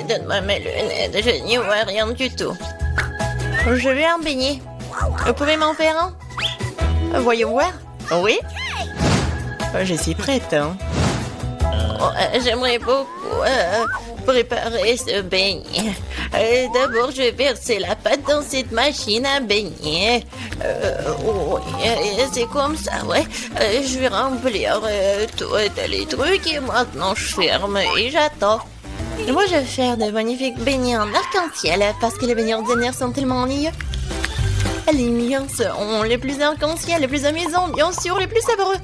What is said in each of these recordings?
donne-moi mes lunettes, je n'y vois rien du tout. Je veux un beignet. Vous pouvez m'en faire un? Voyons voir. Oui? Je suis prête. Hein. J'aimerais beaucoup préparer ce beignet. D'abord, je vais verser la pâte dans cette machine à beignet. C'est comme ça, ouais. Je vais remplir tous les trucs et maintenant je ferme et j'attends. Moi, je vais faire de magnifiques beignets en arc-en-ciel parce que les beignets ordinaires sont tellement ennuyeux. Les miens seront les plus arc-en-ciel, les plus amusants, bien sûr, les plus savoureux.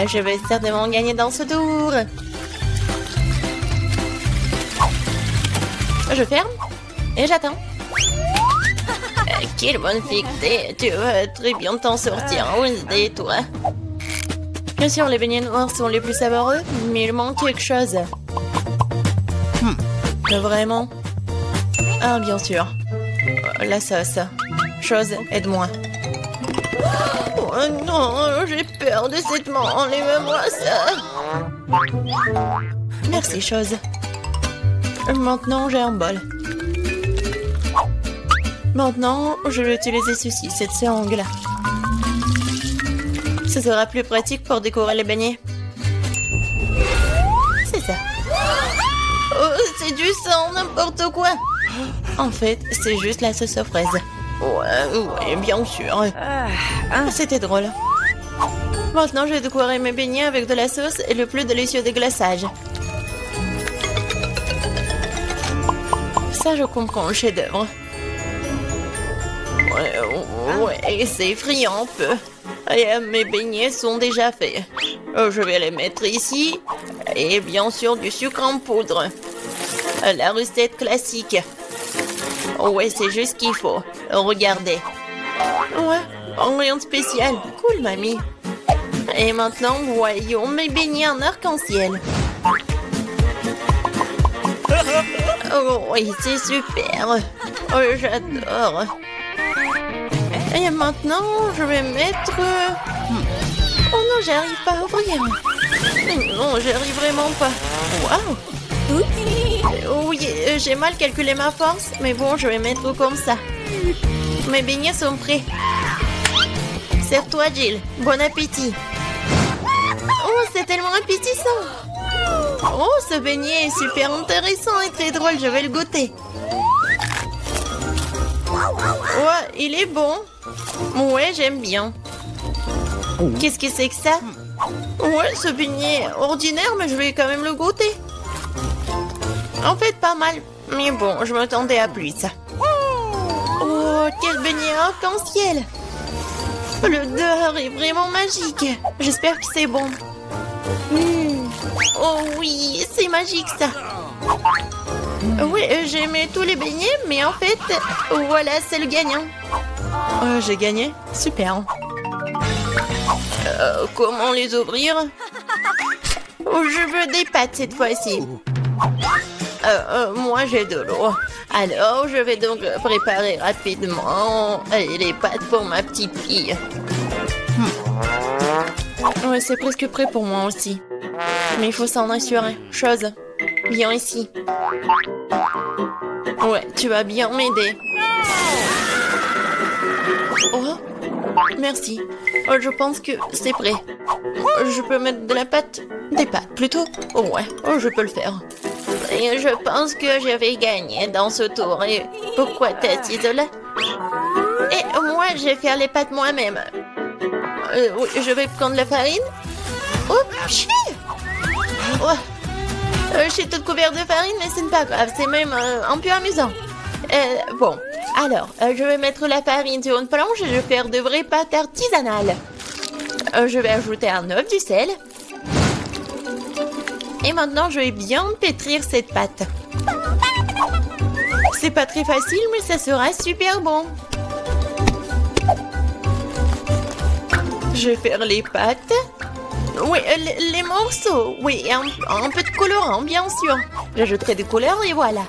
Je vais certainement gagner dans ce tour. Je ferme et j'attends. Quelle bonne fille t'es. Tu vas très bien t'en sortir, Wednesday, toi. Bien sûr, les beignets noirs sont les plus savoureux, mais il manque quelque chose. Vraiment? Ah, bien sûr. La sauce. Chose, aide-moi. Oh non, j'ai peur de cette main. Enlève-moi ça. Merci, chose. Maintenant, j'ai un bol. Maintenant, je vais utiliser ceci, cette sangle. Ce sera plus pratique pour décorer les beignets. C'est ça. Oh, c'est du sang, n'importe quoi. En fait, c'est juste la sauce aux fraises. Ouais, bien sûr. C'était drôle. Maintenant, je vais décorer mes beignets avec de la sauce et le plus délicieux des glaçages. Ça, je comprends le chef-d'œuvre. Ouais, c'est effrayant un peu. Et, mes beignets sont déjà faits. Je vais les mettre ici. Et bien sûr, du sucre en poudre. La recette classique. Ouais, c'est juste ce qu'il faut. Regardez. Ouais, rien de spécial. Cool, mamie. Et maintenant, voyons mes beignets en arc-en-ciel. Oh, oui, c'est super. Oh, j'adore. Et maintenant, je vais mettre... Oh non, j'arrive pas à ouvrir. Non, j'arrive vraiment pas. Waouh. Oui, j'ai mal calculé ma force, mais bon, je vais mettre comme ça. Mes beignets sont prêts. Serre-toi, Jill. Bon appétit. Oh, c'est tellement appétissant. Oh, ce beignet est super intéressant et très drôle. Je vais le goûter. Ouais, il est bon. Ouais, j'aime bien. Qu'est-ce que c'est que ça? Ouais, ce beignet est ordinaire, mais je vais quand même le goûter. En fait, pas mal. Mais bon, je m'attendais à plus. Oh, quel beignet arc-en-ciel. L'odeur est vraiment magique. J'espère que c'est bon. Oh oui, c'est magique ça. Oui, j'ai aimé tous les beignets, mais en fait, voilà, c'est le gagnant. J'ai gagné? Super. Comment les ouvrir? Je veux des pâtes cette fois-ci. Moi, j'ai de l'eau. Alors, je vais donc préparer rapidement les pâtes pour ma petite fille. Ouais, c'est presque prêt pour moi aussi. Mais il faut s'en assurer. Chose, viens ici. Ouais, tu vas bien m'aider. Oh, merci. Je pense que c'est prêt. Je peux mettre de la pâte? Des pâtes, plutôt? Ouais, je peux le faire. Et je pense que je vais gagner dans ce tour. Et pourquoi t'es assise là? Et moi, je vais faire les pâtes moi-même. Oui, je vais prendre la farine. Oh, chier! Je suis toute couverte de farine, mais ce n'est pas grave. C'est même un peu amusant. Bon, alors, je vais mettre la farine sur une planche et je vais faire de vraies pâtes artisanales. Je vais ajouter un œuf, du sel. Et maintenant, je vais bien pétrir cette pâte. C'est pas très facile, mais ça sera super bon. Je vais faire les pâtes. Oui, les morceaux. Oui, un peu de colorant, bien sûr. J'ajouterai des couleurs et voilà.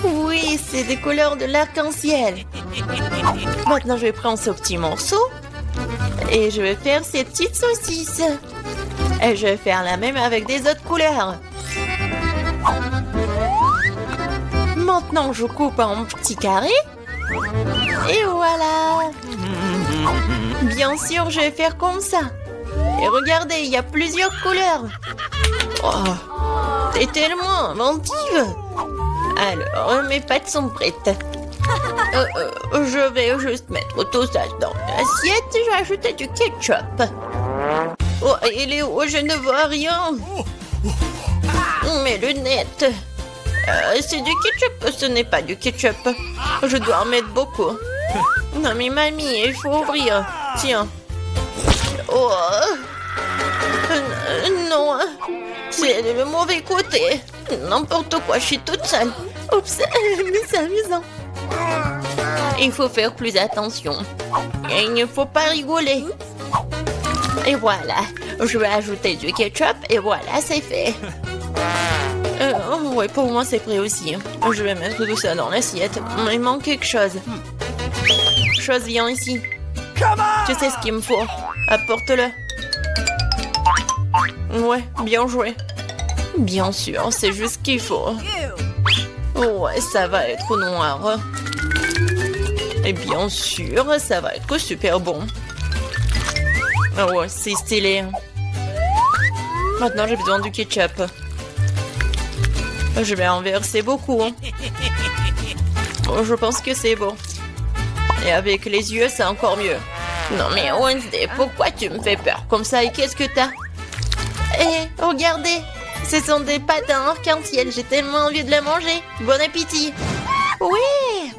Oui, c'est des couleurs de l'arc-en-ciel. Maintenant, je vais prendre ce petit morceau. Et je vais faire ces petites saucisses. Et je vais faire la même avec des autres couleurs. maintenant, je coupe en petits carrés. Et voilà. Bien sûr, je vais faire comme ça. Et regardez, il y a plusieurs couleurs. Oh, t'es tellement inventive. Alors, mes pâtes sont prêtes. Je vais juste mettre tout ça dans l'assiette. Je vais ajouter du ketchup. Oh, il est où? Je ne vois rien. Mes lunettes. C'est du ketchup. Ce n'est pas du ketchup. Je dois en mettre beaucoup. Non, mais mamie, il faut ouvrir. Tiens. Oh. Non. C'est le mauvais côté. N'importe quoi, je suis toute seule. Oups, mais c'est amusant. Il faut faire plus attention. Et il ne faut pas rigoler. Et voilà. Je vais ajouter du ketchup et voilà, c'est fait. Ouais, pour moi, c'est prêt aussi. Je vais mettre tout ça dans l'assiette. Il manque quelque chose. Chose, viens ici. Tu sais ce qu'il me faut. Apporte-le. Ouais, bien joué. Bien sûr, c'est juste ce qu'il faut. Ouais, ça va être noir. Et bien sûr, ça va être super bon. Ouais, c'est stylé. Maintenant, j'ai besoin du ketchup. Je vais en verser beaucoup. Je pense que c'est bon. Et avec les yeux, c'est encore mieux. Non mais Wednesday, pourquoi tu me fais peur comme ça et qu'est-ce que t'as? Eh, regardez, ce sont des pâtes en arc-en-ciel. J'ai tellement envie de les manger. Bon appétit. Oui.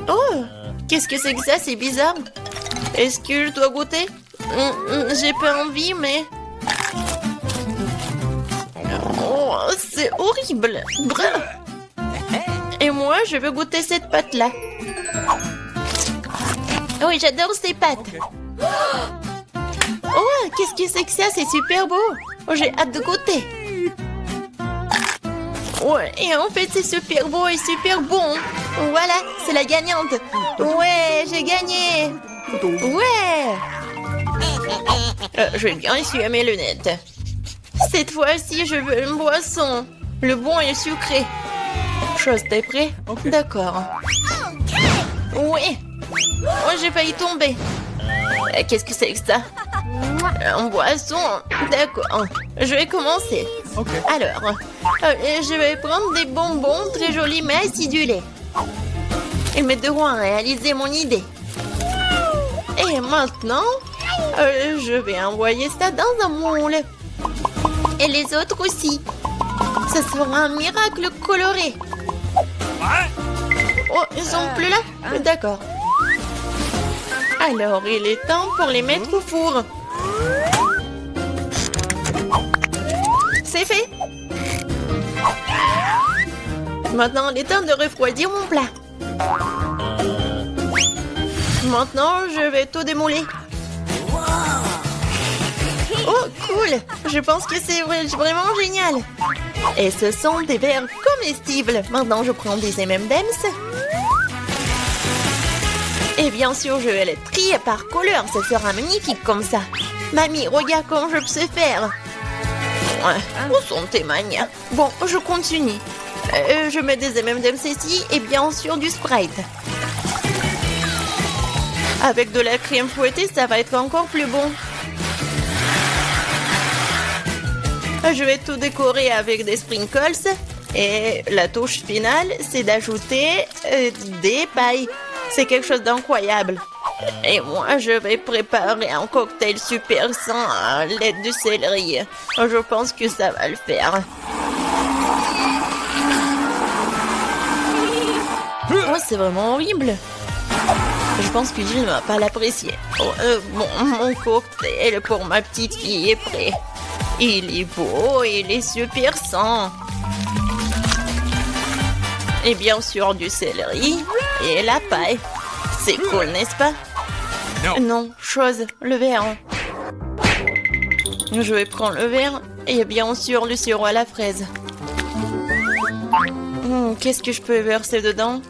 Oh, qu'est-ce que c'est que ça? C'est bizarre. Est-ce que je dois goûter? J'ai pas envie, mais... Oh, c'est horrible. Et moi, je veux goûter cette pâte-là. Oui, j'adore ces pâtes. Oh, qu'est-ce que c'est que ça? C'est super beau. Oh, j'ai hâte de goûter. Ouais, et en fait, c'est super beau et super bon. Voilà, c'est la gagnante. Ouais, j'ai gagné. Ouais. Je vais bien essuyer mes lunettes. Cette fois-ci, je veux une boisson. Le bon et le sucré. Chose, t'es prêt? D'accord. Oui. Oh, j'ai failli tomber. Qu'est-ce que c'est que ça? En boisson. D'accord. Je vais commencer. Alors, je vais prendre des bonbons très jolis mais acidulés. Ils m'aideront à réaliser mon idée. Et maintenant, je vais envoyer ça dans un moule. Et les autres aussi. Ça sera un miracle coloré. Oh, ils sont plus là? D'accord. Alors, il est temps pour les mettre au four. C'est fait. Maintenant, il est temps de refroidir mon plat. Maintenant, je vais tout démouler. Oh, cool! Je pense que c'est vraiment génial. Et ce sont des verres comestibles. Maintenant, je prends des M&M's. Et bien sûr, je vais les trier par couleur. Ça sera magnifique comme ça. Mamie, regarde comment je sais faire. Où sont tes manias? Bon, je continue. Je mets des M&M's ici et bien sûr du Sprite. Avec de la crème fouettée, ça va être encore plus bon. Je vais tout décorer avec des sprinkles. Et la touche finale, c'est d'ajouter des pailles. C'est quelque chose d'incroyable. Et moi, je vais préparer un cocktail super sain à l'aide du céleri. Je pense que ça va le faire. Oh, c'est vraiment horrible. Je pense que Jill ne va pas l'apprécier. Oh, bon, mon cocktail pour ma petite fille est prêt. Il est beau, il est super sain. Et bien sûr du céleri et la paille. C'est cool, n'est-ce pas? Non, chose, le verre. Je vais prendre le verre et bien sûr le sirop à la fraise. Qu'est-ce que je peux verser dedans?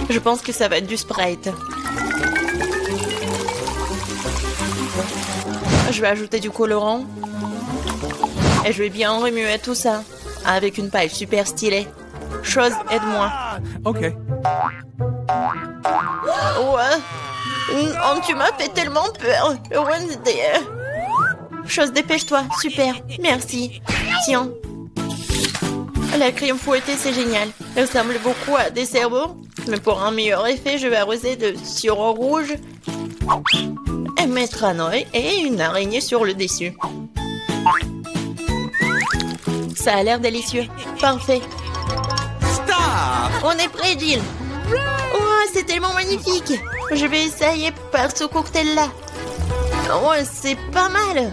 Je pense que ça va être du Sprite. Je vais ajouter du colorant. Et je vais bien remuer tout ça avec une paille super stylée. Chose, aide-moi. Ok. Ouais. Non, tu m'as fait tellement peur. Wednesday. Chose, dépêche-toi. Super. Merci. Tiens. La crème fouettée, c'est génial. Elle ressemble beaucoup à des cerveaux. Mais pour un meilleur effet, je vais arroser de sirop rouge et mettre un œil et une araignée sur le dessus. Ça a l'air délicieux. Parfait. Stop! On est prêt, Jill. Oh, c'est tellement magnifique. Je vais essayer par ce cocktail-là. Oh, c'est pas mal.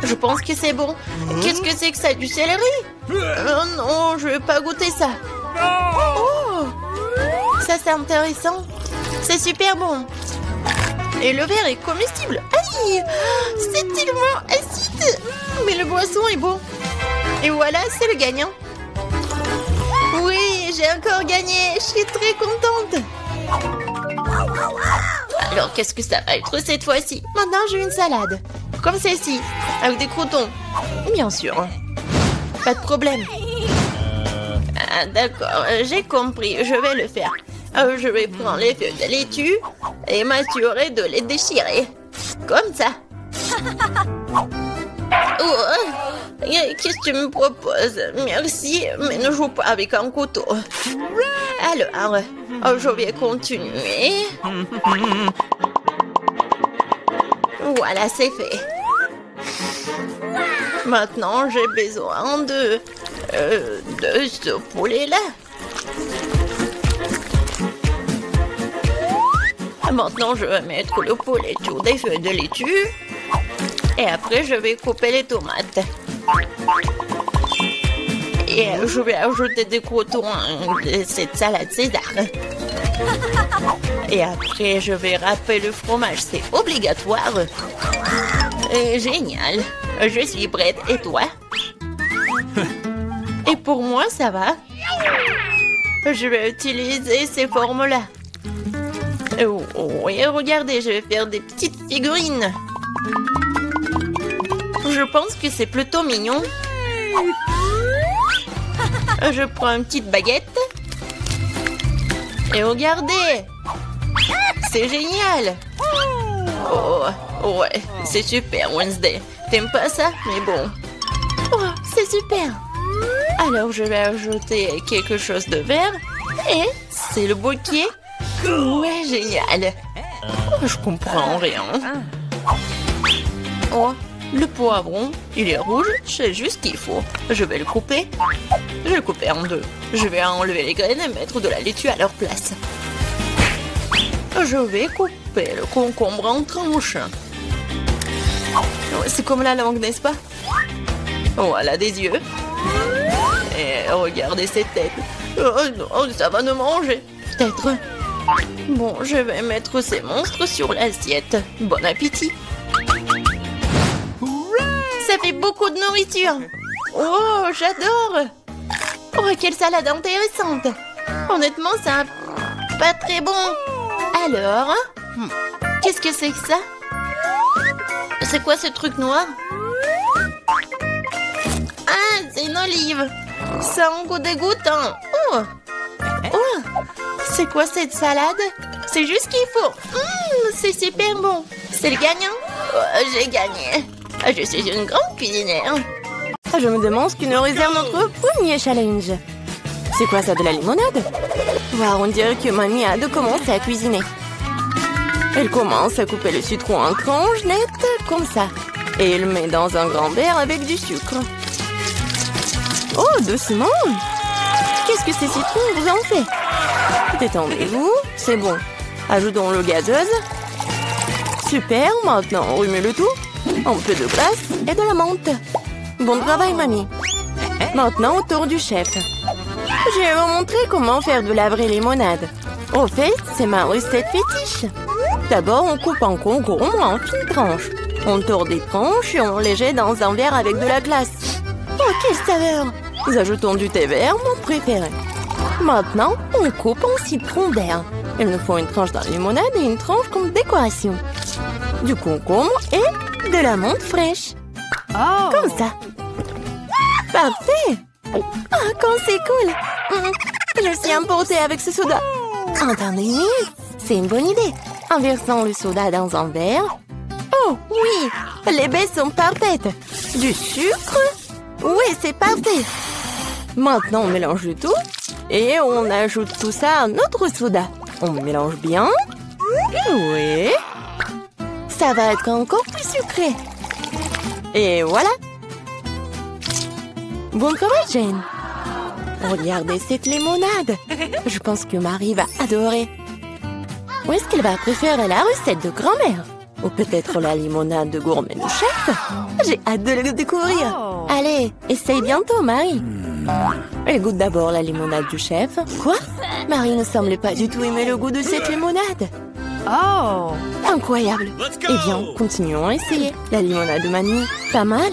Je pense que c'est bon. Qu'est-ce que c'est que ça? Du céleri? Oh non, je vais pas goûter ça. Oh, ça c'est intéressant. C'est super bon. Et le verre est comestible. Aïe, c'est tellement acide. Mais le boisson est bon. Et voilà, c'est le gagnant. Oui, j'ai encore gagné. Je suis très contente. Alors, qu'est-ce que ça va être cette fois-ci? Maintenant, j'ai une salade. Comme celle-ci, avec des croutons. Bien sûr. Pas de problème. Ah, d'accord, j'ai compris. Je vais le faire. Je vais prendre les feuilles de laitue et m'assurer de les déchirer. Comme ça. Oh, qu'est-ce que tu me proposes? Merci, mais ne joue pas avec un couteau. Alors, je vais continuer. Voilà, c'est fait. Maintenant, j'ai besoin de ce poulet-là. Maintenant, je vais mettre le poulet sur des feuilles de laitue. Et après, je vais couper les tomates. Et je vais ajouter des croutons de cette salade César. Et après, je vais râper le fromage. C'est obligatoire. Génial. Je suis prête. Et toi? Et pour moi, ça va. Je vais utiliser ces formes-là. Oui, regardez, je vais faire des petites figurines. Je pense que c'est plutôt mignon. Je prends une petite baguette. Et regardez. C'est génial. Oh, ouais, c'est super, Wednesday. T'aimes pas ça? Mais bon. Oh, c'est super. Alors, je vais ajouter quelque chose de vert. Et c'est le bouquet. Ouais, génial. Oh, je comprends rien. Oh, le poivron, il est rouge, c'est juste ce qu'il faut. Je vais le couper. Je vais le couper en deux. Je vais enlever les graines et mettre de la laitue à leur place. Je vais couper le concombre en tranches. C'est comme la langue, n'est-ce pas? Voilà des yeux. Et regardez cette tête. Oh non, ça va nous manger. Peut-être. Bon, je vais mettre ces monstres sur l'assiette. Bon appétit. Ça fait beaucoup de nourriture. Oh, j'adore. Oh, quelle salade intéressante. Honnêtement, ça pas très bon. Alors, qu'est-ce que c'est que ça? C'est quoi ce truc noir? Ah, c'est une olive. Ça a un goût dégoûtant. Oh, oh, c'est quoi cette salade? C'est juste ce qu'il faut. C'est super bon. C'est le gagnant? Oh, j'ai gagné. Je suis une grande cuisinière. Je me demande ce que nous réserve notre premier challenge. C'est quoi ça, de la limonade? Waouh, on dirait que mamie a de commencer à cuisiner. Elle commence à couper le citron en tranches nettes, comme ça. Et elle met dans un grand verre avec du sucre. Oh, doucement! Qu'est-ce que ces citrons vous en fait? Détendez-vous, c'est bon. Ajoutons l'eau gazeuse. Super, maintenant on remet le tout. Un peu de glace et de la menthe. Bon travail, mamie. Maintenant, au tour du chef. Je vais vous montrer comment faire de la vraie limonade. Au fait, c'est ma recette fétiche. D'abord, on coupe un concombre en fines tranches. On tord des tranches et on les jette dans un verre avec de la glace. Oh, quelle saveur! Nous ajoutons du thé vert, mon préféré. Maintenant, on coupe en citron vert. Il nous faut une tranche de limonade et une tranche comme décoration. Du concombre et de la menthe fraîche. Oh. Comme ça. Parfait! Ah, quand c'est cool! Je suis emportée avec ce soda. Attendez, c'est une bonne idée. En versant le soda dans un verre. Oh, oui, les baies sont parfaites. Du sucre? Oui, c'est parfait. Maintenant, on mélange le tout. Et on ajoute tout ça à notre soda. On mélange bien. Oui. Ça va être encore plus sucré. Et voilà. Bon travail, Jane. Regardez cette limonade. Je pense que Marie va adorer. Ou est-ce qu'elle va préférer la recette de grand-mère? Ou peut-être la limonade de gourmet du chef? J'ai hâte de le découvrir. Allez, essaye bientôt, Marie. Elle goûte d'abord la limonade du chef. Quoi? Marie ne semble pas du tout aimer le goût de cette limonade. Oh! Incroyable. Eh bien, continuons à essayer. La limonade de Mamie, pas mal.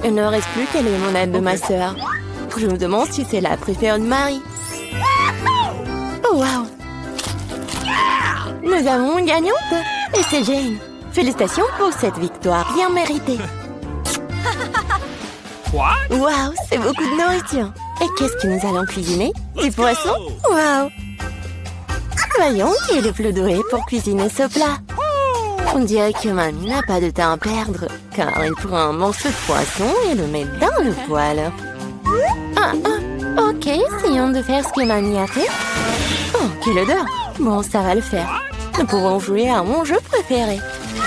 Il ne reste plus qu'à la limonade de ma sœur. Je me demande si c'est la préférée de Marie. Oh, wow! Nous avons une gagnante. Et c'est Jane. Félicitations pour cette victoire bien méritée. Wow, c'est beaucoup de nourriture. Et qu'est-ce que nous allons cuisiner? Du poisson? Wow! Voyons qui est le plus doué pour cuisiner ce plat. On dirait que Mamie n'a pas de temps à perdre, car elle prend un morceau de poisson et le met dans le poêle. Ok, essayons de faire ce que Mamie a fait. Oh, quelle odeur! Bon, ça va le faire. Nous pouvons jouer à mon jeu préféré.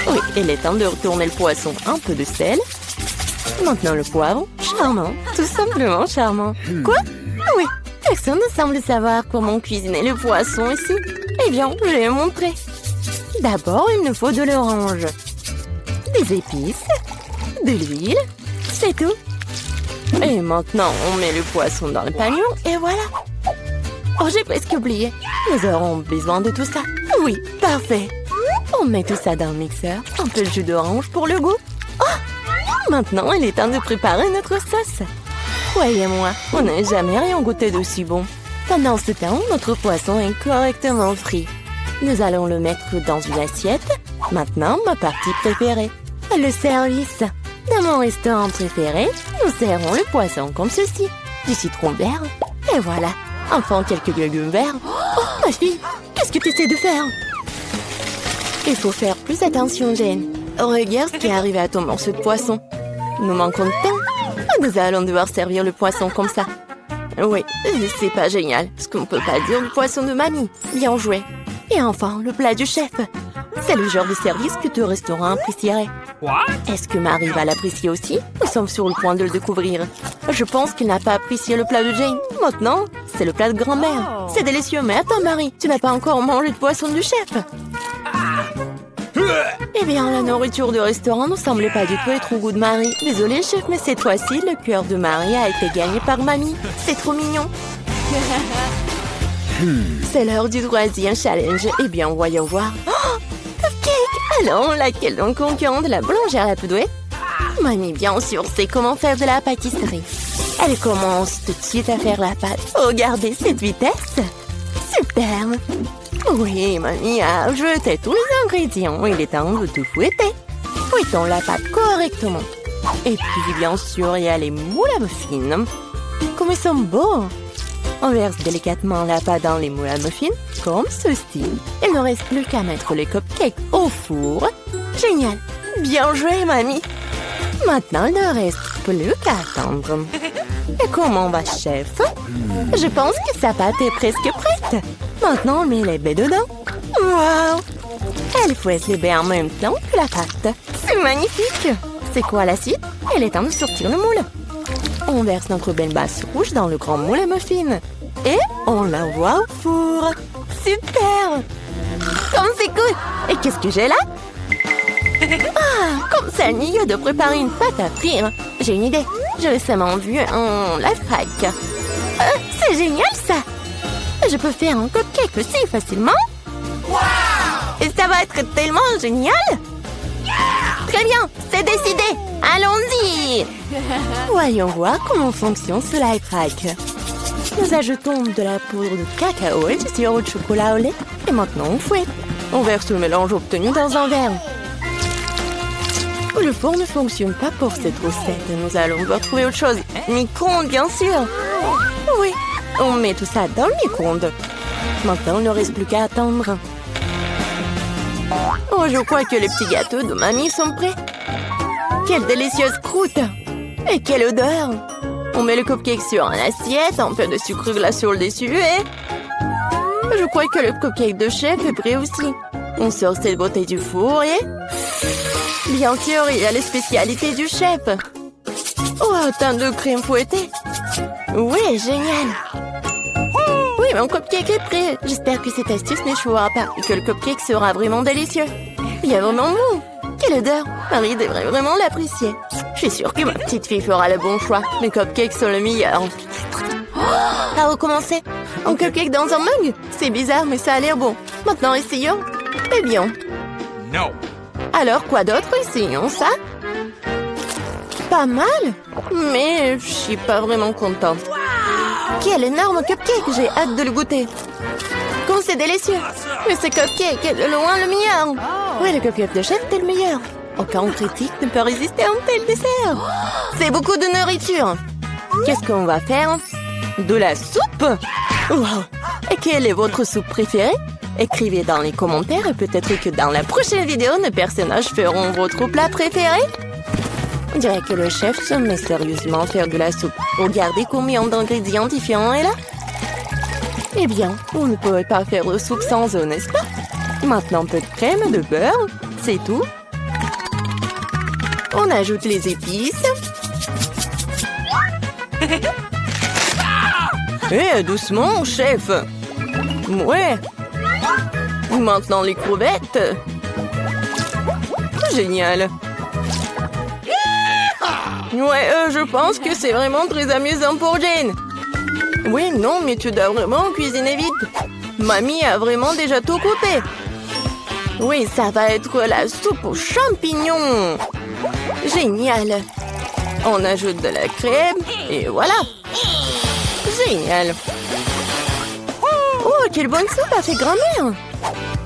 Oui, il est temps de retourner le poisson. Un peu de sel. Maintenant le poivre. Charmant, tout simplement charmant. Quoi? Oui, personne ne semble savoir comment cuisiner le poisson ici. Eh bien, je vais montrer. D'abord, il nous faut de l'orange, des épices, de l'huile, c'est tout. Et maintenant, on met le poisson dans le panier et voilà. Oh, j'ai presque oublié. Nous aurons besoin de tout ça. Oui, parfait. On met tout ça dans le mixeur. Un peu de jus d'orange pour le goût. Oh! Maintenant, il est temps de préparer notre sauce. Croyez-moi, on n'a jamais rien goûté d'aussi bon. Pendant ce temps, notre poisson est correctement frit. Nous allons le mettre dans une assiette. Maintenant, ma partie préférée, le service. Dans mon restaurant préféré, nous servons le poisson comme ceci. Du citron vert. Et voilà. Enfin, quelques légumes verts. Oh, ma fille, qu'est-ce que tu essaies de faire? Il faut faire plus attention, Jane. Regarde ce qui est arrivé à ton morceau de poisson. Nous manquons de temps. Nous allons devoir servir le poisson comme ça. Oui, c'est pas génial. Ce qu'on peut pas dire du poisson de Mamie. Bien joué. Et enfin, le plat du chef. C'est le genre de service que ton restaurant apprécierait. Est-ce que Marie va l'apprécier aussi? Nous sommes sur le point de le découvrir. Je pense qu'il n'a pas apprécié le plat de Jane. Maintenant, c'est le plat de grand-mère. C'est délicieux, mais attends, Marie, tu n'as pas encore mangé de poisson du chef. Eh bien, la nourriture du restaurant ne semblait pas du tout être au goût de Marie. Désolée, chef, mais cette fois-ci, le cœur de Marie a été gagné par Mamie. C'est trop mignon. C'est l'heure du troisième challenge. Eh bien, voyons voir. Oh, cupcake! Alors, laquelle donc concurrente, la boulangère la plus douée? Mamie, bien sûr, sait comment faire de la pâtisserie. Elle commence tout de suite à faire la pâte. Regardez cette vitesse! Superbe! Oui, Mamie a jeté tous les ingrédients. Il est temps de tout fouetter. Fouettons la pâte correctement. Et puis, bien sûr, il y a les moules à muffins. Comme ils sont beaux! On verse délicatement la pâte dans les moules à muffins, comme ceci. Il ne reste plus qu'à mettre les cupcakes au four. Génial! Bien joué, Mamie! Maintenant, il ne reste plus qu'à attendre. Et comment va, chef? Je pense que sa pâte est presque prête. Maintenant, on met les baies dedans. Wow! Elle fouette les baies en même temps que la pâte. C'est magnifique! C'est quoi la suite? Il est temps de sortir le moule. On verse notre belle base rouge dans le grand moule à muffins. Et on l'envoie au four. Super! Comme c'est cool! Et qu'est-ce que j'ai là? Ah, comme ça, Nia de préparer une pâte à frire. J'ai une idée. J'ai récemment vu un lifehack. C'est génial, ça! Je peux faire un cupcake aussi facilement. Wow! Et ça va être tellement génial! Yeah! Très bien, c'est décidé. Allons-y! Voyons voir comment fonctionne ce lifehack. Nous ajoutons de la poudre de cacao et du sirop de chocolat au lait. Et maintenant, on fouette. On verse le mélange obtenu dans un verre. Le four ne fonctionne pas pour cette recette. Nous allons devoir trouver autre chose. Micro-ondes, bien sûr. Oui, on met tout ça dans le micro-ondes. Maintenant, il ne reste plus qu'à attendre. Oh, je crois que les petits gâteaux de mamie sont prêts. Quelle délicieuse croûte! Et quelle odeur! On met le cupcake sur une assiette, un peu de sucre glace sur le dessus et... Je crois que le cupcake de chef est prêt aussi. On sort cette bouteille du four et... Bien sûr, il y a les spécialités du chef. Oh, un teint de crème fouettée. Oui, génial. Oui, mon cupcake est prêt. J'espère que cette astuce n'échouera pas et que le cupcake sera vraiment délicieux. Il est vraiment bon. Quelle odeur! Marie devrait vraiment l'apprécier. Je suis sûre que ma petite fille fera le bon choix. Mes cupcakes sont le meilleur. À recommencer. Un cupcake dans un mug? C'est bizarre, mais ça a l'air bon. Maintenant, essayons. Eh bien. No. Alors, quoi d'autre? Essayons ça. Pas mal, mais je suis pas vraiment contente. Quel énorme cupcake! J'ai hâte de le goûter. Comme c'est délicieux! Mais ce cupcake est de loin le meilleur! Oui, le cupcake de chef est le meilleur. Aucun critique ne peut résister à un tel dessert. C'est beaucoup de nourriture. Qu'est-ce qu'on va faire? De la soupe? Wow! Et quelle est votre soupe préférée? Écrivez dans les commentaires et peut-être que dans la prochaine vidéo, nos personnages feront votre plat préféré. On dirait que le chef se met sérieusement à faire de la soupe. Regardez combien d'ingrédients différents est là. Eh bien, on ne pourrait pas faire de soupe sans eux, n'est-ce pas? Maintenant, un peu de crème, de beurre, c'est tout. On ajoute les épices. Eh, doucement, chef. Ouais. Maintenant, les crevettes. Génial. Ouais, je pense que c'est vraiment très amusant pour Jane. Oui, non, mais tu dois vraiment cuisiner vite. Mamie a vraiment déjà tout coupé. Oui, ça va être la soupe aux champignons. Génial. On ajoute de la crème et voilà. Génial. Oh, quelle bonne soupe a fait grand-mère.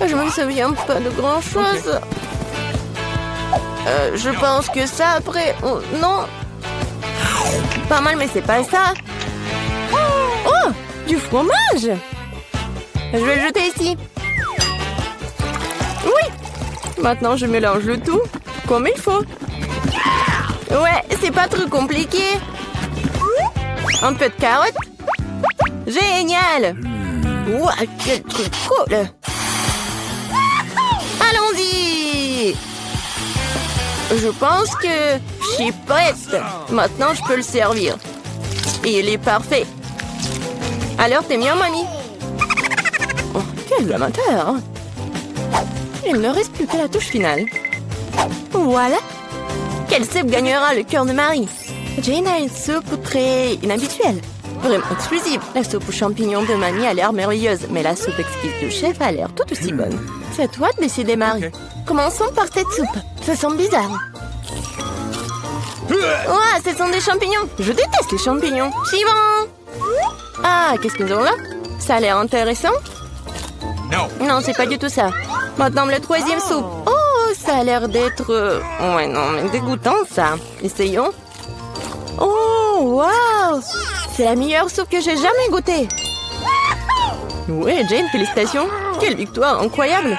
Je me souviens pas de grand-chose. Je pense que ça après... Oh, non. Pas mal, mais c'est pas ça. Oh, du fromage. Je vais le jeter ici. Oui. Maintenant, je mélange le tout comme il faut. Ouais, c'est pas trop compliqué. Un peu de carotte. Génial. Ouah, quel truc cool. Allons-y. Je pense que je suis prête. Maintenant, je peux le servir. Et il est parfait. Alors, t'es bien, mamie? Oh, quel amateur! Il ne reste plus que la touche finale. Voilà! Quelle soupe gagnera le cœur de Marie? Jane a une soupe très inhabituelle. Vraiment exclusive. La soupe aux champignons de mamie a l'air merveilleuse, mais la soupe exquise du chef a l'air tout aussi bonne. C'est à toi de décider, Marie. Okay. Commençons par cette soupe. Ça semble bizarre. Ouah, ce sont des champignons. Je déteste les champignons. Suivant. Ah, qu'est-ce qu'ils ont là? Ça a l'air intéressant. Non, c'est pas du tout ça. Maintenant, la troisième soupe. Oh, ça a l'air d'être... Ouais, non, mais dégoûtant, ça. Essayons. Oh, waouh! C'est la meilleure soupe que j'ai jamais goûtée. Ouais, Jane, félicitations. Quelle victoire incroyable.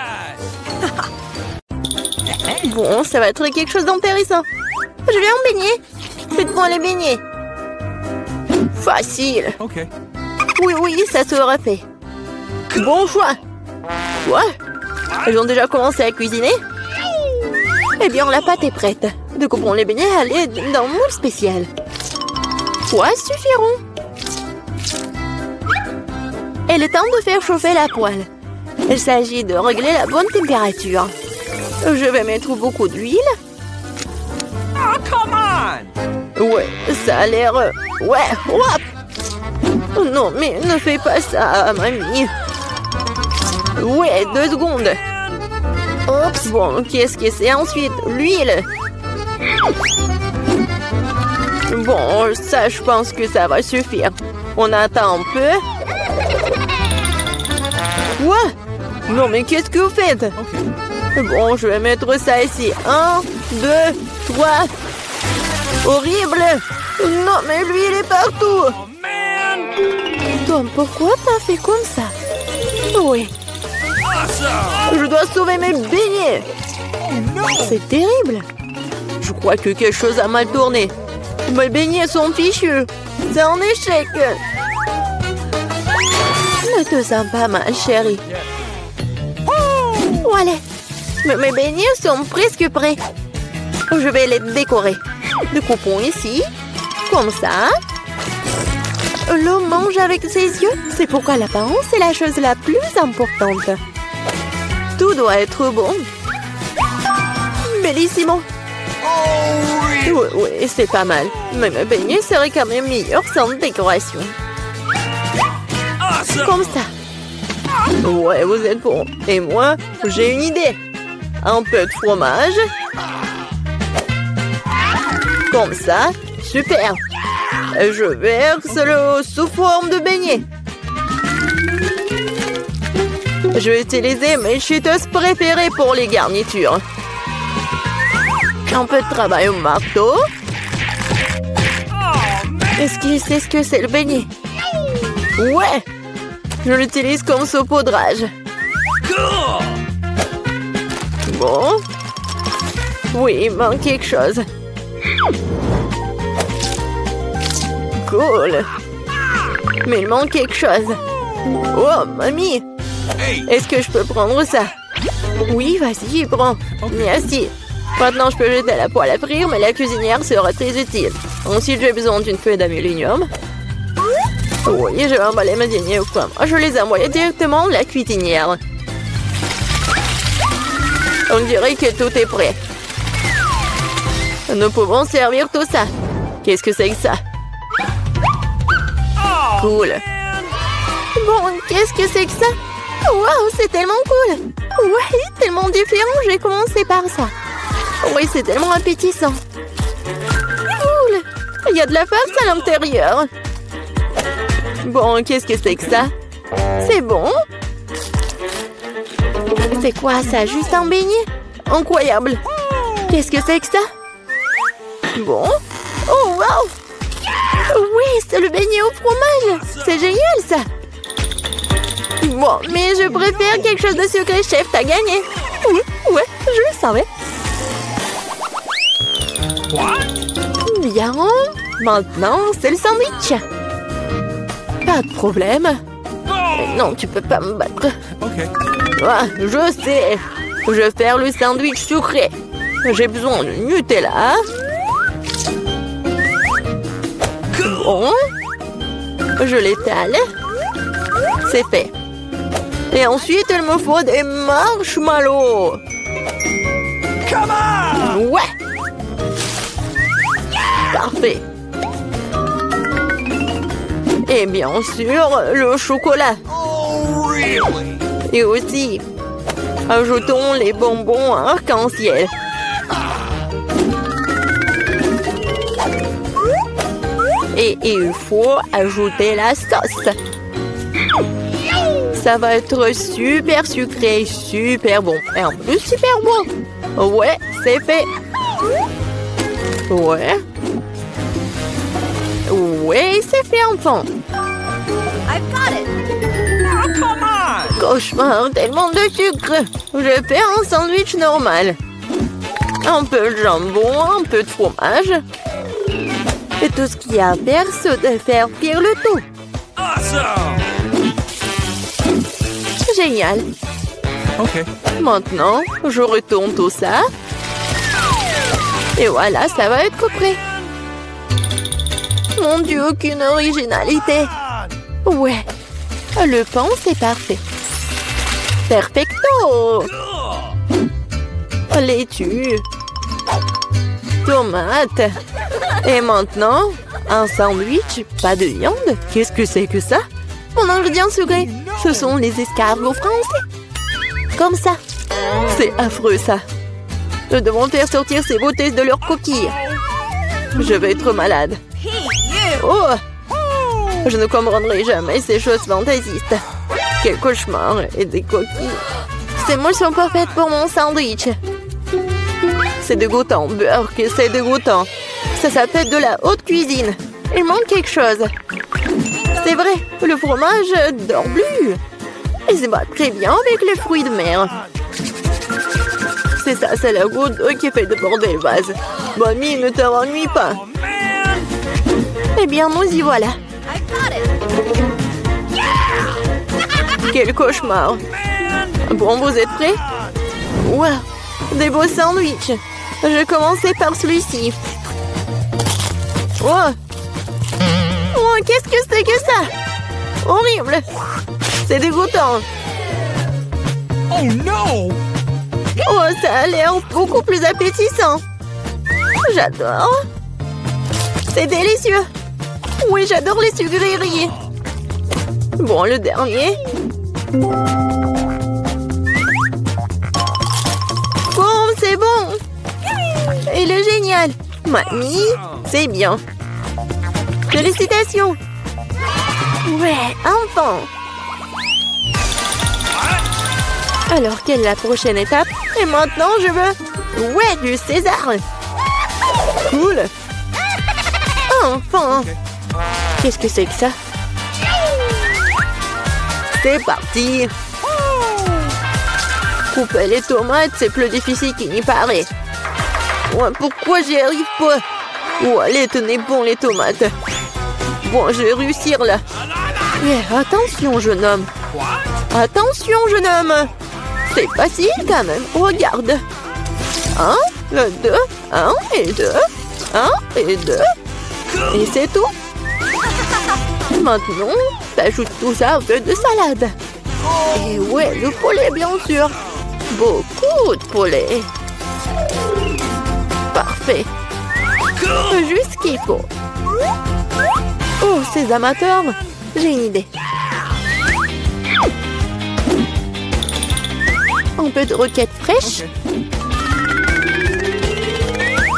Bon, ça va être quelque chose d'intéressant. Je vais en baigner. Faites-moi les beignets. Facile. Okay. Oui, ça sera fait. Bon choix. Quoi? Ils ont déjà commencé à cuisiner? Eh bien, la pâte est prête. Découpons les beignets à l'aide d'un moule spécial. Quoi suffiront? Il est temps de faire chauffer la poêle. Il s'agit de régler la bonne température. Je vais mettre beaucoup d'huile. Oh, come on! Ouais, ça a l'air... Ouais, hop! Oh non, mais ne fais pas ça, mamie. Ouais, 2 secondes. Oups, bon, qu'est-ce que c'est ensuite? L'huile. Bon, ça, je pense que ça va suffire. On attend un peu. Quoi? Non, mais qu'est-ce que vous faites? Okay. Bon, je vais mettre ça ici. 1, 2, 3. Horrible! Non, mais l'huile est partout! Oh, man! Pourquoi t'as fait comme ça? Oui. Je dois sauver mes beignets. C'est terrible. Je crois que quelque chose a mal tourné. Mes beignets sont fichus. C'est un échec. Ne te sens pas mal, chérie. Voilà. Mes beignets sont presque prêts. Je vais les décorer. Découpons ici. Comme ça. L'homme mange avec ses yeux. C'est pourquoi l'apparence est la chose la plus importante. Tout doit être bon. Bellissimo. Oui, c'est pas mal. Mais mes beignets seraient quand même meilleurs sans décoration. Comme ça. Ouais, vous êtes bon. Et moi, j'ai une idée. Un peu de fromage. Comme ça. Super. Je verse le sous forme de beignet. Je vais utiliser mes cheetos préférés pour les garnitures. Un peu de travail au marteau. Est-ce qu'il sait ce que c'est le beignet? Ouais! Je l'utilise comme saupoudrage. Bon. Oui, il manque quelque chose. Cool. Mais il manque quelque chose. Oh, mamie! Est-ce que je peux prendre ça? Oui, vas-y, prends. Merci. Maintenant, je peux jeter la poêle à frire, mais la cuisinière sera très utile. Ensuite, j'ai besoin d'une feuille d'aluminium. Oui, je vais emballer mes beignets aux pommes. Je les ai envoyés directement à la cuisinière. On dirait que tout est prêt. Nous pouvons servir tout ça. Qu'est-ce que c'est que ça? Cool. Bon, qu'est-ce que c'est que ça? Waouh, c'est tellement cool. Ouais, tellement différent. J'ai commencé par ça. Oui, c'est tellement appétissant. Cool. Il y a de la farce à l'intérieur. Bon, qu'est-ce que c'est que ça? C'est bon. C'est quoi ça? Juste un beignet? Incroyable. Qu'est-ce que c'est que ça? Bon. Oh, wow. Oui, c'est le beignet au fromage. C'est génial, ça. Bon, mais je préfère quelque chose de sucré, chef. T'as gagné. Oui, ouais, je le savais. Bien. Maintenant, c'est le sandwich. Pas de problème. Non, tu peux pas me battre. Ah, je sais. Je vais faire le sandwich sucré. J'ai besoin de Nutella. Bon. Je l'étale. C'est fait. Et ensuite, il me faut des marshmallows. Ouais. Parfait. Et bien sûr, le chocolat. Et aussi, ajoutons les bonbons arc-en-ciel. Et il faut ajouter la sauce. Ça va être super sucré, super bon. Et en plus, super bon. Ouais, c'est fait. Ouais. Ouais, c'est fait, enfant. I've got it. Oh, come on! Cauchemar, tellement de sucre. Je vais faire un sandwich normal. Un peu de jambon, un peu de fromage. Et tout ce qu'il y a à faire, c'est de faire cuire le tout. Awesome! Génial. Okay. Maintenant, je retourne tout ça. Et voilà, ça va être prêt. Mon Dieu, aucune originalité. Ouais, le pain, c'est parfait. Perfecto. Laitue. Tomate. Et maintenant, un sandwich, pas de viande. Qu'est-ce que c'est que ça? Mon ingrédient secret, ce sont les escargots français. Comme ça. C'est affreux, ça. Nous devons faire sortir ces beautés de leurs coquilles. Je vais être malade. Oh! Je ne comprendrai jamais ces choses fantaisistes. Quel cauchemar et des coquilles. Ces moules sont parfaites pour mon sandwich. C'est dégoûtant, Burke, c'est dégoûtant. Ça s'appelle de la haute cuisine. Il manque quelque chose. C'est vrai, le fromage dort bleu. Et ça va très bien avec les fruits de mer. C'est ça, c'est la goutte qui fait déborder le vase. Mamie, ne t'ennuie pas. Eh bien, nous y voilà. I got it. Quel cauchemar. Bon, vous êtes prêts? Wow, des beaux sandwichs. Je vais commencer par celui-ci. Oh, qu'est-ce que c'est que ça? Horrible. C'est dégoûtant. Oh non! Oh, ça a l'air beaucoup plus appétissant. J'adore. C'est délicieux. Oui, j'adore les sucreries. Bon, le dernier. Bon, c'est bon. Il est génial. Mamie, c'est bien. Félicitations. Ouais, enfin. Alors, quelle est la prochaine étape? Et maintenant, je veux... Ouais, du César. Cool. Enfin. Qu'est-ce que c'est que ça? C'est parti. Couper les tomates, c'est plus difficile qu'il n'y paraît. Ouais, pourquoi j'y arrive pas? Oh, allez, tenez bon les tomates. Bon, je vais réussir là. Yeah, attention, jeune homme. Attention, jeune homme. C'est facile quand même. Regarde. 1, 2, 1 et 2. 1 et 2. Et c'est tout. Maintenant, t'ajoutes tout ça un peu de salade. Et ouais, le poulet, bien sûr. Beaucoup de poulet. Parfait. Juste ce qu'il faut. Oh, ces amateurs, j'ai une idée. Un peu de roquette fraîche.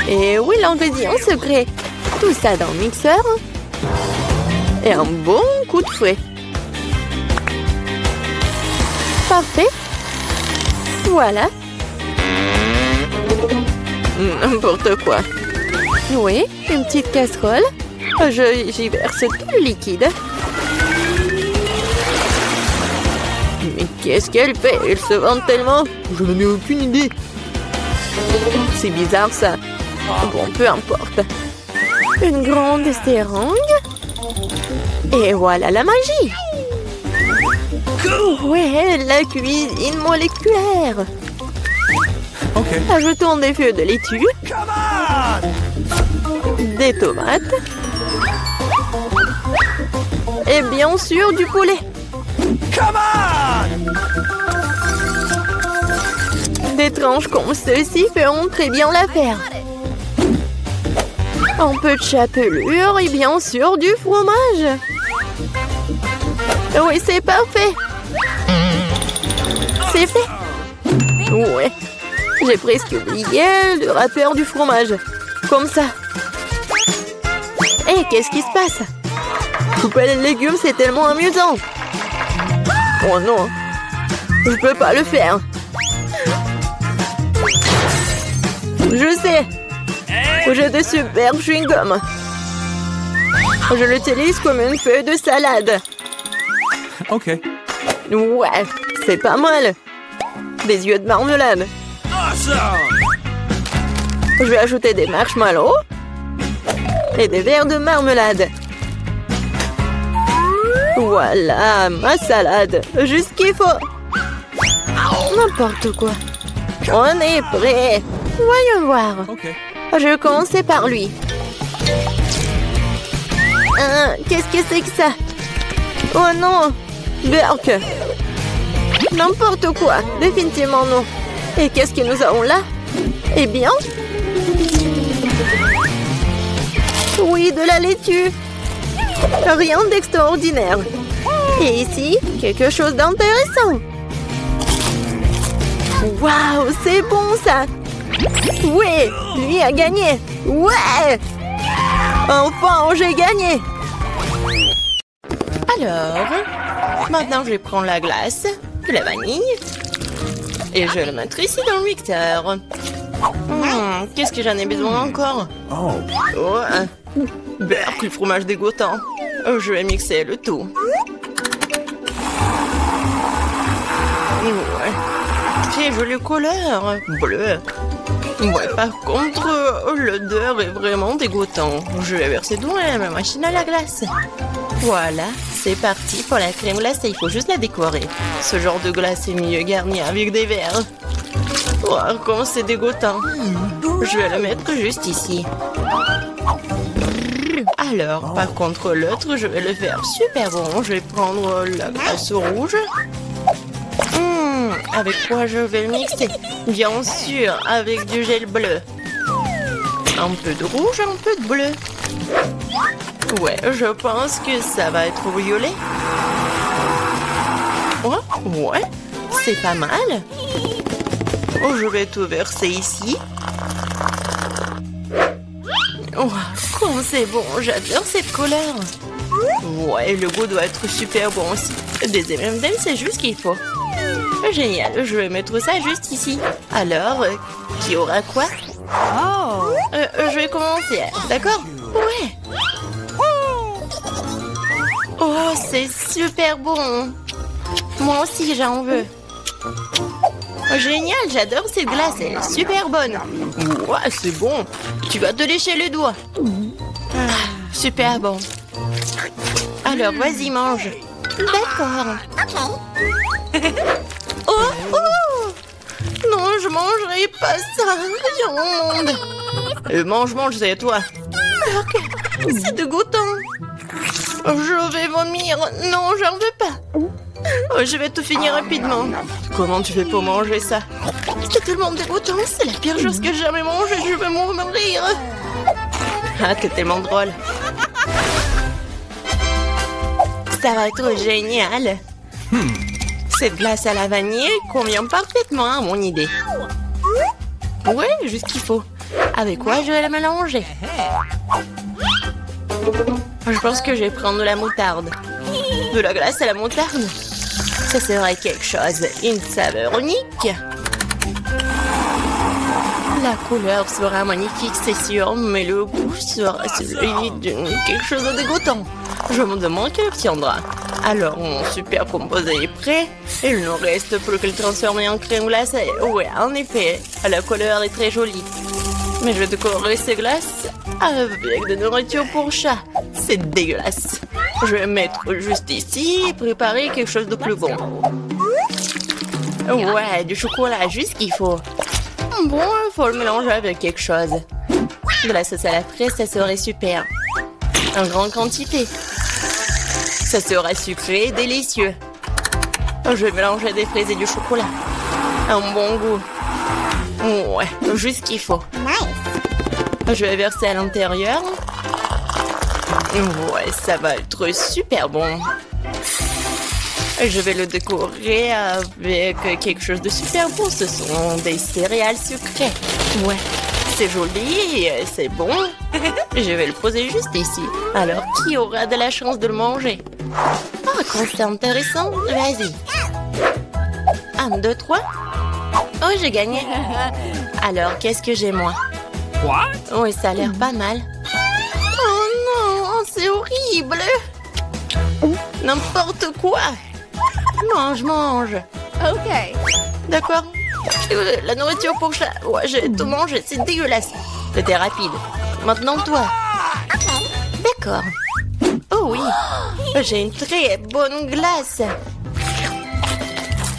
Et oui, l'ingrédient secret. Tout ça dans le mixeur. Et un bon coup de fouet. Parfait. Voilà. N'importe quoi. Oui, une petite casserole. J'y verse tout le liquide. Mais qu'est-ce qu'elle fait? Elle se vante tellement. Je n'en ai aucune idée. C'est bizarre ça. Bon, peu importe. Une grande seringue. Et voilà la magie. Ouais, la cuisine moléculaire. Okay. Ajoutons des feuilles de laitue. Des tomates. Et bien sûr du poulet. Des tranches comme ceci feront très bien l'affaire. Un peu de chapelure et bien sûr du fromage. Oui, c'est parfait. C'est fait. Ouais. J'ai presque oublié le râpeur du fromage. Comme ça. Hé, qu'est-ce qui se passe? Couper les légumes, c'est tellement amusant. Oh non. Je peux pas le faire. Je sais. J'ai de super chewing-gum. Je l'utilise comme une feuille de salade. Ok. Ouais, c'est pas mal. Des yeux de marmelade. Je vais ajouter des marshmallows et des verres de marmelade. Voilà, ma salade. Juste ce qu'il faut. N'importe quoi. On est prêt. Voyons voir. Ok. Je vais commencer par lui. Qu'est-ce que c'est que ça? Oh non! Berk! N'importe quoi! Définitivement non! Et qu'est-ce que nous avons là? Eh bien... Oui, de la laitue! Rien d'extraordinaire! Et ici, quelque chose d'intéressant! Waouh! C'est bon ça! Oui! Lui a gagné! Ouais! Enfin, j'ai gagné! Alors, maintenant je vais prendre la glace, de la vanille, et je vais le mettre ici dans le mixeur. Qu'est-ce que j'en ai besoin encore? Oh. Oh, Berk, le fromage dégoûtant. Je vais mixer le tout. Ouais. Très jolie couleur. Bleu. Ouais, par contre, l'odeur est vraiment dégoûtante. Je vais verser dans ma machine à la glace. Voilà, c'est parti pour la crème glacée. Il faut juste la décorer. Ce genre de glace est mieux garni avec des verres. Oh, comment c'est dégoûtant. Je vais le mettre juste ici. Alors, par contre, l'autre, je vais le faire super bon. Je vais prendre la glace rouge. Avec quoi je vais mixer? Bien sûr, avec du gel bleu. Un peu de rouge, un peu de bleu. Ouais, je pense que ça va être violet. Oh, ouais, c'est pas mal. Oh, je vais tout verser ici. Oh, comme c'est bon, j'adore cette couleur. Ouais, le goût doit être super bon aussi. Des M&M's, c'est juste ce qu'il faut. Génial, je vais mettre ça juste ici. Alors, qui aura quoi? Je vais commencer, d'accord? Ouais. Oh, c'est super bon. Moi aussi, j'en veux. Génial, j'adore cette glace, elle est super bonne. Ouais, c'est bon. Tu vas te lécher les doigts. Super bon. Alors, vas-y, mange. D'accord. Oh! Non, je mangerai pas ça. Rien au monde. Mange, c'est à toi. Ok, c'est dégoûtant. Je vais vomir. Non, j'en veux pas. Je vais tout finir rapidement. Comment tu fais pour manger ça? C'est tellement dégoûtant. C'est la pire chose que j'ai jamais mangée. Je vais mourir. Ah, t'es tellement drôle. Ça va être génial. Cette glace à la vanille convient parfaitement à mon idée. Ouais, juste ce qu'il faut. Avec quoi je vais la mélanger? Je pense que je vais prendre de la moutarde. De la glace à la moutarde? Ça serait quelque chose. Une saveur unique. La couleur sera magnifique, c'est sûr, mais le goût sera celui de quelque chose de dégoûtant. Je me demande qui l'obtiendra. Alors, mon super composé est prêt. Il ne reste plus que le transformer en crème glacée. Ouais, en effet, la couleur est très jolie. Mais je vais décorer ces glaces avec de nourriture pour chat. C'est dégueulasse. Je vais mettre juste ici et préparer quelque chose de plus bon. Ouais, du chocolat, juste ce qu'il faut. Bon, il faut le mélanger avec quelque chose. De la sauce à la fraise, ça serait super. En grande quantité. Ça sera sucré et délicieux. Je vais mélanger des fraises et du chocolat. Un bon goût. Ouais, juste ce qu'il faut. Je vais verser à l'intérieur. Ouais, ça va être super bon. Je vais le décorer avec quelque chose de super bon. Ce sont des céréales sucrées. Ouais, c'est joli, c'est bon. Je vais le poser juste ici. Alors, qui aura de la chance de le manger? Ah, quand c'est intéressant. Vas-y. 1, 2, 3. Oh, j'ai gagné. Alors, qu'est-ce que j'ai, moi? Oui, ça a l'air pas mal. Oh non, c'est horrible. N'importe quoi. Mange. Okay. D'accord. La nourriture pour chat. Ouais, j'ai tout mangé. C'est dégueulasse. C'était rapide. Maintenant, toi. D'accord. Oh oui. J'ai une très bonne glace.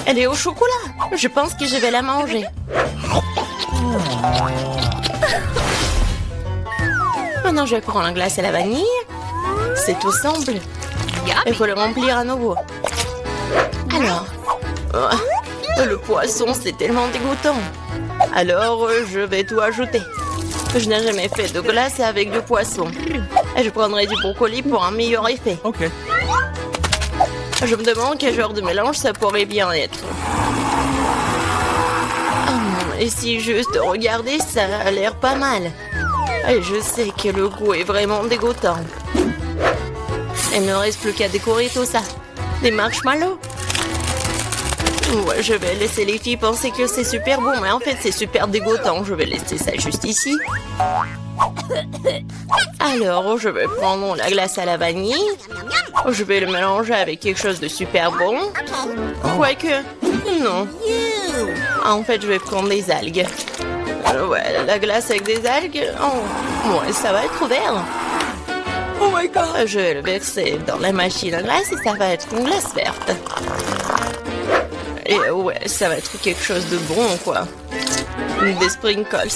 Elle est au chocolat. Je pense que je vais la manger. Maintenant, je prends la glace à la vanille. C'est tout simple. Il faut le remplir à nouveau. Alors, le poisson, c'est tellement dégoûtant. Alors, je vais tout ajouter. Je n'ai jamais fait de glace avec du poisson. Et je prendrai du brocoli pour un meilleur effet. Ok. Je me demande quel genre de mélange ça pourrait bien être. Et si juste regarder, ça a l'air pas mal. Et je sais que le goût est vraiment dégoûtant. Il ne reste plus qu'à décorer tout ça. Des marshmallows. Ouais, je vais laisser les filles penser que c'est super bon, mais en fait c'est super dégoûtant. Je vais laisser ça juste ici. Alors, je vais prendre la glace à la vanille. Je vais le mélanger avec quelque chose de super bon. Quoique, non. En fait, je vais prendre des algues. Ouais, la glace avec des algues, oh, ouais, ça va être vert. Oh my god! Je vais le verser dans la machine à glace et ça va être une glace verte. Et ouais, ça va être quelque chose de bon, quoi. Des sprinkles.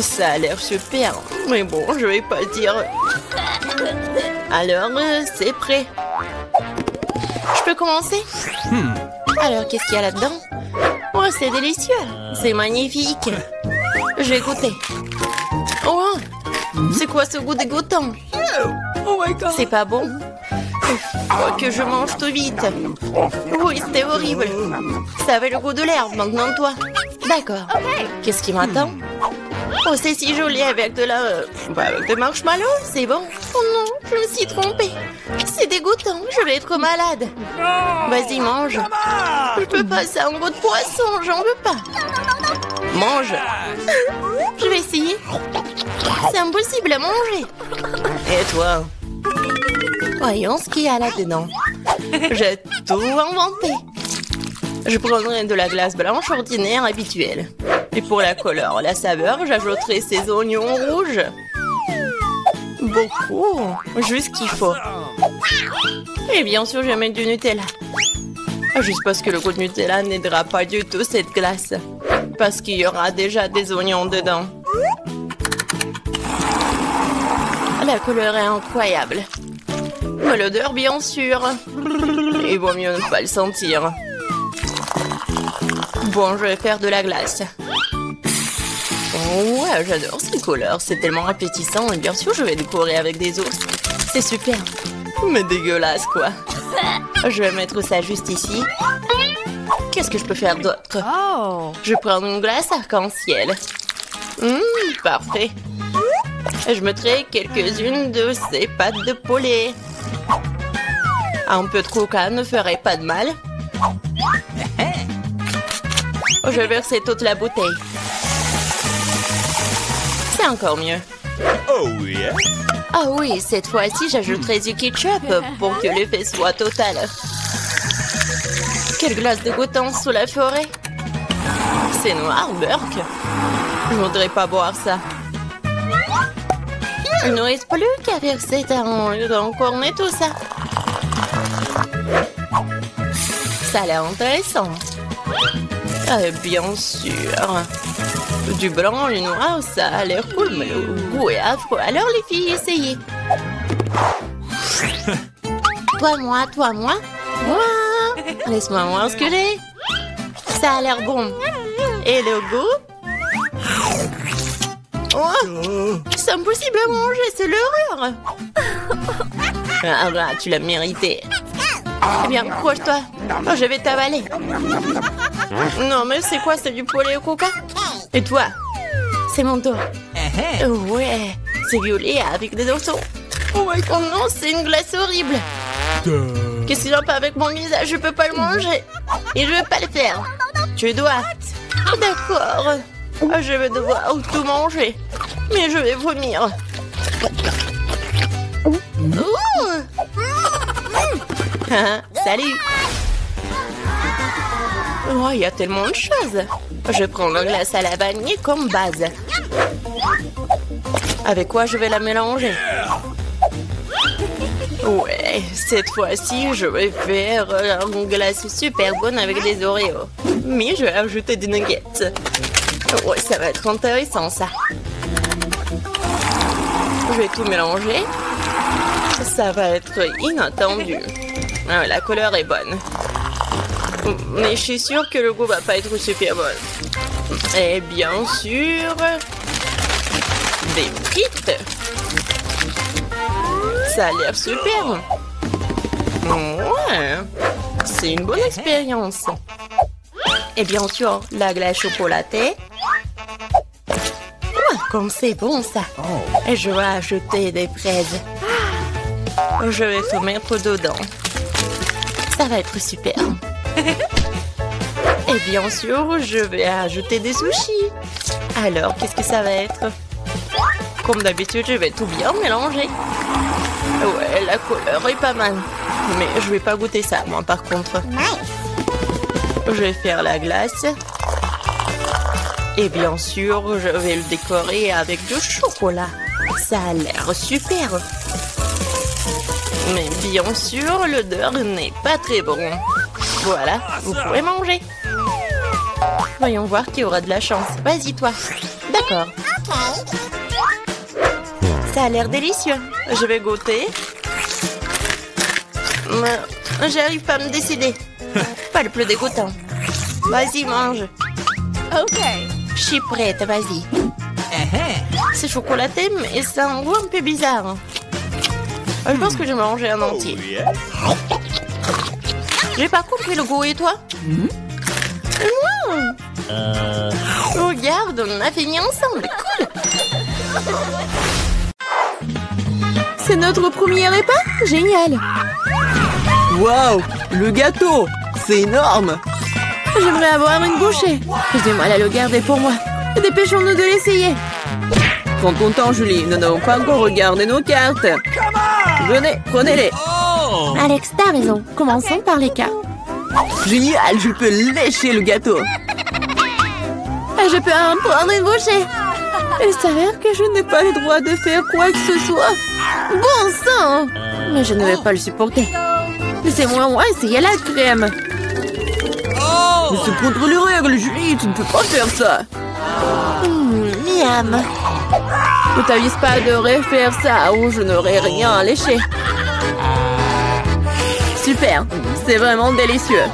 Ça a l'air super. Mais bon, je vais pas dire. Alors, c'est prêt. Je peux commencer? Alors, qu'est-ce qu'il y a là-dedans? Oh, c'est délicieux. C'est magnifique. Je vais goûter. Oh, c'est quoi ce goût dégoûtant? Oh my god. C'est pas bon? Faut que je mange tout vite. Oui, c'était horrible. Ça avait le goût de l'herbe, maintenant toi. D'accord. Qu'est-ce qui m'attend? Oh, c'est si joli avec de la... avec des marshmallows, c'est bon. Oh non, je me suis trompée. C'est dégoûtant, je vais être malade. Vas-y, mange. Je peux pas, c'est un goût de poisson, j'en veux pas. Mange. Je vais essayer. C'est impossible à manger. Et toi? Voyons ce qu'il y a là-dedans. J'ai tout inventé. Je prendrai de la glace blanche ordinaire habituelle. Et pour la couleur, la saveur, j'ajouterai ces oignons rouges. Beaucoup, juste qu'il faut. Et bien sûr, je vais mettre du Nutella. Juste parce que le goût de Nutella n'aidera pas du tout cette glace. Parce qu'il y aura déjà des oignons dedans. La couleur est incroyable. Mais l'odeur, bien sûr. Il vaut mieux ne pas le sentir. Bon, je vais faire de la glace. Oh ouais, j'adore cette couleur. C'est tellement appétissant. Et bien sûr, je vais décorer avec des ours. C'est super. Mais dégueulasse, quoi. Je vais mettre ça juste ici. Qu'est-ce que je peux faire d'autre? Je vais prendre une glace arc-en-ciel. Parfait. Je mettrai quelques-unes de ces pâtes de poulet. Un peu de coca ne ferait pas de mal. Je vais verser toute la bouteille. C'est encore mieux. Oh yeah. Ah oui, cette fois-ci, j'ajouterai du ketchup pour que l'effet soit total. Quelle glace dégoûtante sous la forêt. C'est noir, Burke. Je voudrais pas boire ça. Il ne reste plus qu'à verser dans cornet tout ça. Ça a l'air intéressant. Bien sûr. Du blanc, le noir, ça a l'air cool, mais le goût est affreux. Alors les filles, essayez. Toi, moi. Moi. Laisse-moi voir ce que j'ai. Ça a l'air bon. Et le goût? Oh, c'est impossible à manger, c'est l'horreur. Ah là, tu l'as mérité. Eh bien, accroche-toi. Oh, je vais t'avaler. Non, mais c'est quoi? C'est du poulet au coca? Et toi? C'est mon tour. Ouais, c'est violet avec des oiseaux. Oh non, c'est une glace horrible. Qu'est-ce qu'il y a pas avec mon visage? Je peux pas le manger. Et je vais pas le faire. Tu dois. D'accord. Je vais devoir tout manger. Mais je vais vomir. Salut. Oh, il y a tellement de choses. Je prends la glace à la vanille comme base. Avec quoi je vais la mélanger? Ouais, cette fois-ci, je vais faire une glace super bonne avec des Oreos. Mais je vais ajouter des nuggets. Ouais, ça va être intéressant, ça. Je vais tout mélanger. Ça va être inattendu. Ah, la couleur est bonne. Mais je suis sûre que le goût va pas être super bon. Et bien sûr... des frites. Ça a l'air super. Ouais. C'est une bonne expérience. Et bien sûr, la glace chocolatée. Ouais, comme c'est bon, ça. Et je vais ajouter des fraises. Je vais tout mettre dedans. Ça va être super. Et bien sûr, je vais ajouter des sushis. Alors, qu'est-ce que ça va être? Comme d'habitude, je vais tout bien mélanger. Ouais, la couleur est pas mal. Mais je vais pas goûter ça, moi, par contre. Je vais faire la glace. Et bien sûr, je vais le décorer avec du chocolat. Ça a l'air super. Mais bien sûr, l'odeur n'est pas très bon. Voilà, vous pouvez manger. Voyons voir qui aura de la chance. Vas-y, toi. D'accord. Ça a l'air délicieux. Je vais goûter. J'arrive pas à me décider. Pas le plus dégoûtant. Vas-y, mange. Ok. Je suis prête, vas-y. C'est chocolaté, mais ça a un goût un peu bizarre. Je pense que je vais manger un entier. J'ai pas compris le goût, et toi? Regarde, on a fini ensemble. Cool. C'est notre premier repas? Génial! Waouh, le gâteau, c'est énorme. J'aimerais avoir une bouchée. J'ai du mal à le garder pour moi. Dépêchons-nous de l'essayer. Prends ton temps, Julie. Nous n'avons pas encore regardé nos cartes. Venez, prenez-les. Alex, t'as raison. Commençons par les cartes. Génial, je peux lécher le gâteau. Je peux en prendre une bouchée. Il s'avère que je n'ai pas le droit de faire quoi que ce soit. Bon sang! Mais je ne vais pas le supporter. Laissez-moi essayer la crème. Mais c'est contre les règles, Julie. Tu ne peux pas faire ça. Miam. Ne t'avise pas de refaire ça ou je n'aurai rien à lécher. Super, c'est vraiment délicieux.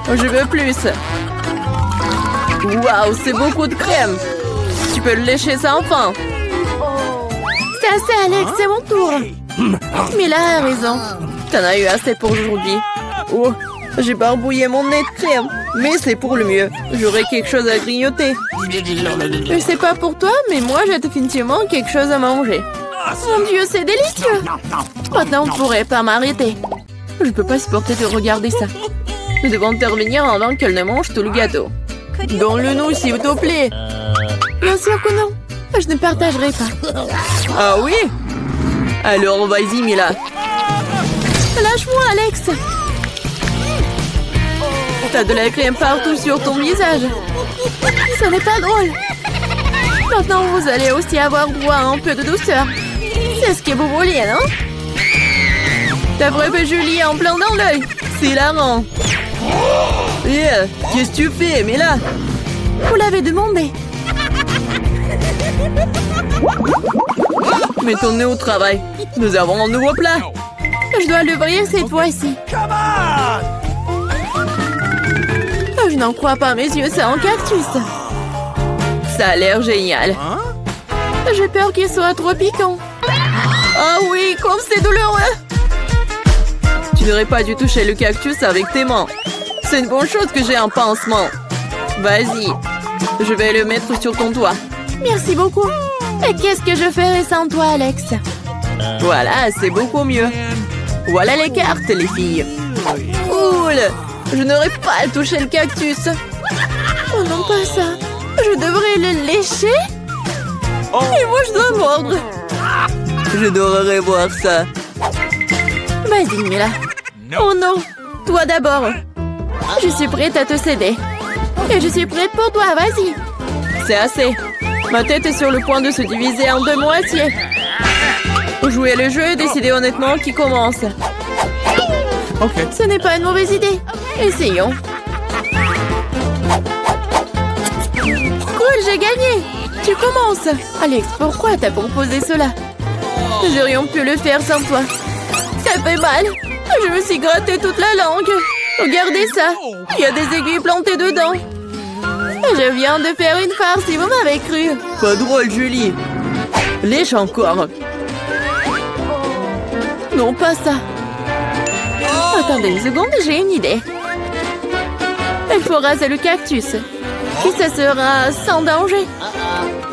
Je veux plus. Waouh, c'est beaucoup de crème. Tu peux le lécher sans fin. C'est assez, Alex, c'est mon tour. Mila a raison. T'en as eu assez pour aujourd'hui. Oh, j'ai barbouillé mon nez de crème. Mais c'est pour le mieux. J'aurai quelque chose à grignoter. Je sais pas pour toi, mais moi j'ai définitivement quelque chose à manger. Mon Dieu, c'est délicieux. Maintenant, on pourrait pas m'arrêter. Je peux pas supporter de regarder ça. Nous devons intervenir avant qu'elle ne mange tout le gâteau. Donne-le-nous, s'il te plaît. Bien sûr que non. Je ne partagerai pas. Ah oui? Alors, vas-y, Mila. Lâche-moi, Alex. T'as de la crème partout sur ton visage. Ce n'est pas drôle. Maintenant, vous allez aussi avoir droit à un peu de douceur. C'est ce que vous vouliez, non? T'as frappé Julie en plein dans l'œil. C'est hilarant. Qu'est-ce que tu fais, Mila? Vous l'avez demandé. Mets ton nez au travail. Nous avons un nouveau plat. Je dois l'ouvrir cette fois-ci. Je n'en crois pas mes yeux, c'est un cactus. Ça a l'air génial. J'ai peur qu'il soit trop piquant. Ah oui, comme c'est douloureux. Tu n'aurais pas dû toucher le cactus avec tes mains. C'est une bonne chose que j'ai un pansement. Vas-y, je vais le mettre sur ton doigt. Merci beaucoup. Et qu'est-ce que je ferais sans toi, Alex? Voilà, c'est beaucoup mieux. Voilà les cartes, les filles. Cool. Je n'aurais pas à toucher le cactus. Oh non, pas ça. Je devrais le lécher? Et moi, je dois mordre. J'adorerais voir ça. Vas-y, Mila. Oh non, toi d'abord. Je suis prête à te céder. Et je suis prête pour toi, vas-y. C'est assez. Ma tête est sur le point de se diviser en deux moitiés. Jouez le jeu et décidez honnêtement qui commence. Ok. Ce n'est pas une mauvaise idée. Essayons. Cool, j'ai gagné. Tu commences. Alex, pourquoi t'as proposé cela? Nous aurions pu le faire sans toi. Ça fait mal. Je me suis gratté toute la langue. Regardez ça. Il y a des aiguilles plantées dedans. Je viens de faire une farce si vous m'avez cru. Pas drôle, Julie. Lèche encore. Non, pas ça. Attendez une seconde, j'ai une idée. Il faut raser le cactus. Et ça sera sans danger.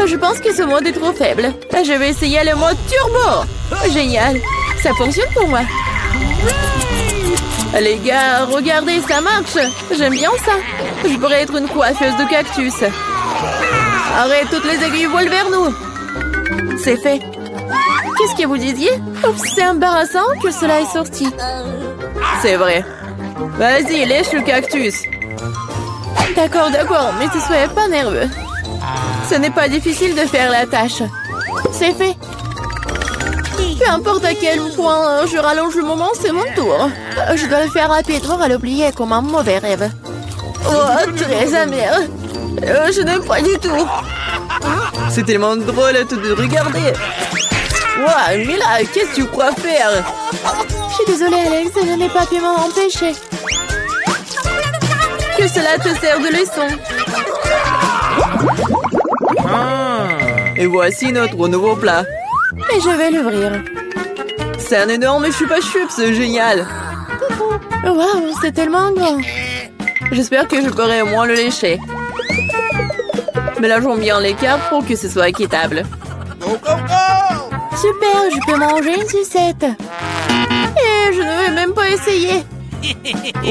Je pense que ce mode est trop faible. Je vais essayer le mode turbo. Génial. Ça fonctionne pour moi. Les gars, regardez, ça marche. J'aime bien ça. Je pourrais être une coiffeuse de cactus. Arrête, toutes les aiguilles volent vers nous. C'est fait. Qu'est-ce que vous disiez? Oups, c'est embarrassant que cela est sorti. C'est vrai. Vas-y, lèche le cactus. D'accord, mais ne soyez pas nerveux. Ce n'est pas difficile de faire la tâche. C'est fait. Peu importe à quel point je rallonge le moment, c'est mon tour. Je dois le faire rapidement à l'oublier comme un mauvais rêve. Oh, très amer. Je n'aime pas du tout. C'est tellement drôle à tout de regarder. Wow, Mila, qu'est-ce que tu crois faire? Je suis désolée, Alex, je n'ai pas pu m'en empêcher. Que cela te sert de leçon. Et voici notre nouveau plat. Et je vais l'ouvrir. C'est un énorme chupa-chups, c'est génial. Waouh, c'est tellement grand. J'espère que je pourrai au moins le lécher. Mélangeons bien les cartes pour que ce soit équitable. Super, je peux manger une sucette. Et je ne vais même pas essayer.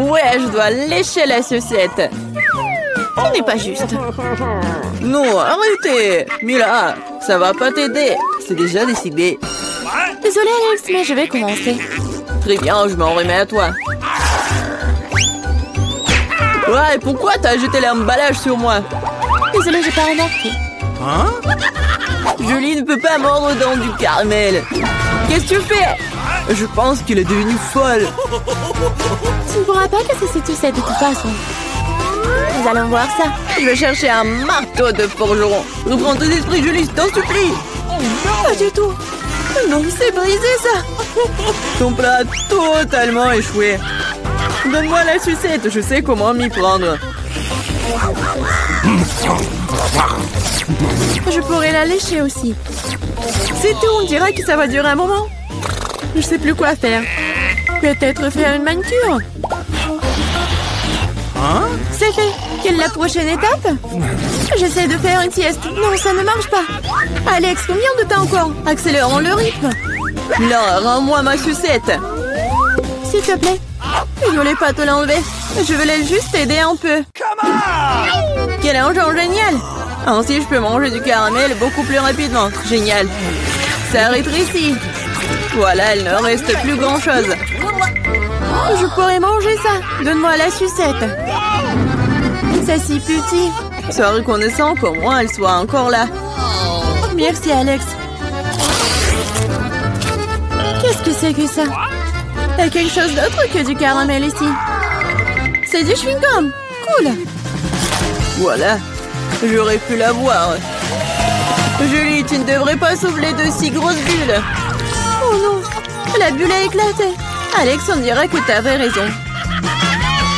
Ouais, je dois lécher la sucette. Ce n'est pas juste. Non, arrêtez. Mila, ça va pas t'aider. C'est déjà décidé. Désolée, Alex, mais je vais commencer. Très bien, je m'en remets à toi. Ouais, pourquoi t'as jeté l'emballage sur moi? Désolée, j'ai pas remarqué. Julie ne peut pas mordre dans du caramel. Qu'est-ce que tu fais? Je pense qu'il est devenu folle. Tu ne pourras pas casser cette sucette de toute façon. Nous allons voir ça. Je vais chercher un marteau de forgeron. Reprends tes esprits, Julie, je t'en supplie. Pas du tout. Non, c'est brisé ça. Ton plat a totalement échoué. Donne-moi la sucette, je sais comment m'y prendre. Je pourrais la lécher aussi. C'est tout, on dirait que ça va durer un moment. Je sais plus quoi faire. Peut-être faire une manucure. C'est fait. Quelle est la prochaine étape? J'essaie de faire une sieste. Non, ça ne marche pas. Alex, combien de temps encore? Accélérons le rythme. Là, rends-moi ma sucette. S'il te plaît. Je voulais pas te l'enlever. Je voulais juste t'aider un peu. Quel engin génial! Ainsi, je peux manger du caramel beaucoup plus rapidement. Génial. Ça rétrécit. Voilà, il ne reste plus grand-chose. Je pourrais manger ça. Donne-moi la sucette. C'est si petit. Sois reconnaissant qu'au moins elle soit encore là. Merci, Alex. Qu'est-ce que c'est que ça? Il y a quelque chose d'autre que du caramel ici. C'est du chewing-gum. Cool. Voilà. J'aurais pu l'avoir. Julie, tu ne devrais pas souffler de si grosses bulles. Oh non. La bulle a éclaté. Alex, on dirait que tu avais raison.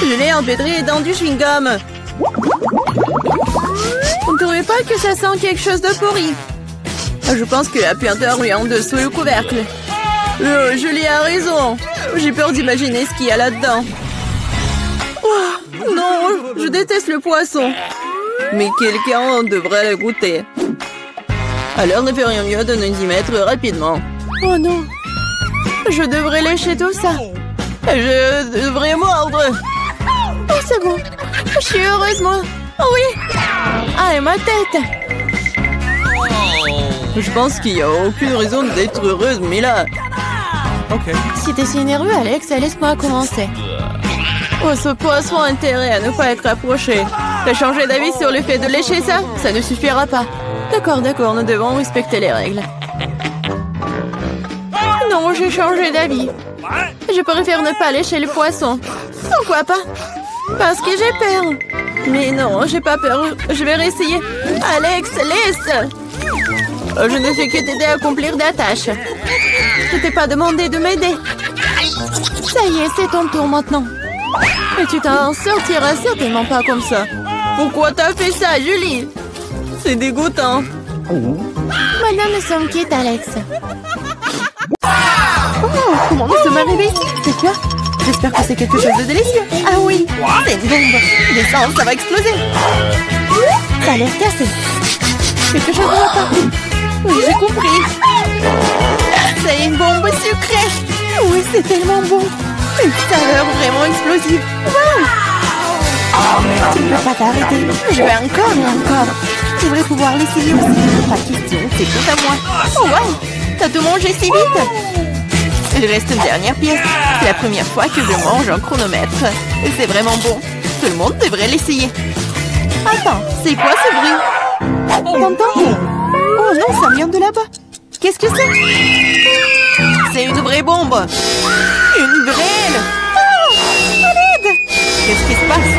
Je l'ai empêtré dans du chewing-gum. On ne trouvait pas que ça sent quelque chose de pourri? Je pense que la puanteur lui en dessous le couvercle. Julie a raison. J'ai peur d'imaginer ce qu'il y a là-dedans. Oh, non, je déteste le poisson. Mais quelqu'un devrait le goûter. Alors ne fait rien mieux de nous y mettre rapidement. Oh non. Je devrais lécher tout ça. Je devrais mordre. Oh, c'est bon. Je suis heureuse, moi. Oh oui. Ah, et ma tête. Je pense qu'il n'y a aucune raison d'être heureuse, mais là... Si t'es si nerveux, Alex, laisse-moi commencer. Oh, ce poisson a intérêt à ne pas être approché. T'as changé d'avis sur le fait de lécher ça? Ça ne suffira pas. D'accord, nous devons respecter les règles. Non, j'ai changé d'avis. Je préfère ne pas lécher le poisson. Pourquoi pas? Parce que j'ai peur. Mais non, j'ai pas peur. Je vais réessayer. Alex, laisse! Je ne fais que t'aider à accomplir des tâches. Je t'ai pas demandé de m'aider. Ça y est, c'est ton tour maintenant. Et tu t'en sortiras certainement pas comme ça. Pourquoi t'as fait ça, Julie? C'est dégoûtant. Maintenant, nous sommes quittes, Alex. Oh, comment nous sommes arrivés ici? C'est quoi? J'espère que c'est quelque chose de délicieux. Ah oui, c'est une bombe. Descends, ça va exploser. Ça a l'air cassé. Quelque chose ne va pas. Oui, j'ai compris. C'est une bombe sucrée. Oui, c'est tellement bon. Une saveur vraiment explosive. Wow. Tu ne peux pas t'arrêter. Je vais encore et encore. Je devrais pouvoir l'essayer aussi. Pas question, c'est tout à moi. Oh wow, t'as tout mangé si vite. Il reste une dernière pièce. C'est la première fois que je mange un chronomètre. Et c'est vraiment bon. Tout le monde devrait l'essayer. Attends, c'est quoi ce bruit? T'entends? Oh non, ça vient de là-bas. Qu'est-ce que c'est? C'est une vraie bombe. Une vraie. Oh, à l'aide! Qu'est-ce qui se passe?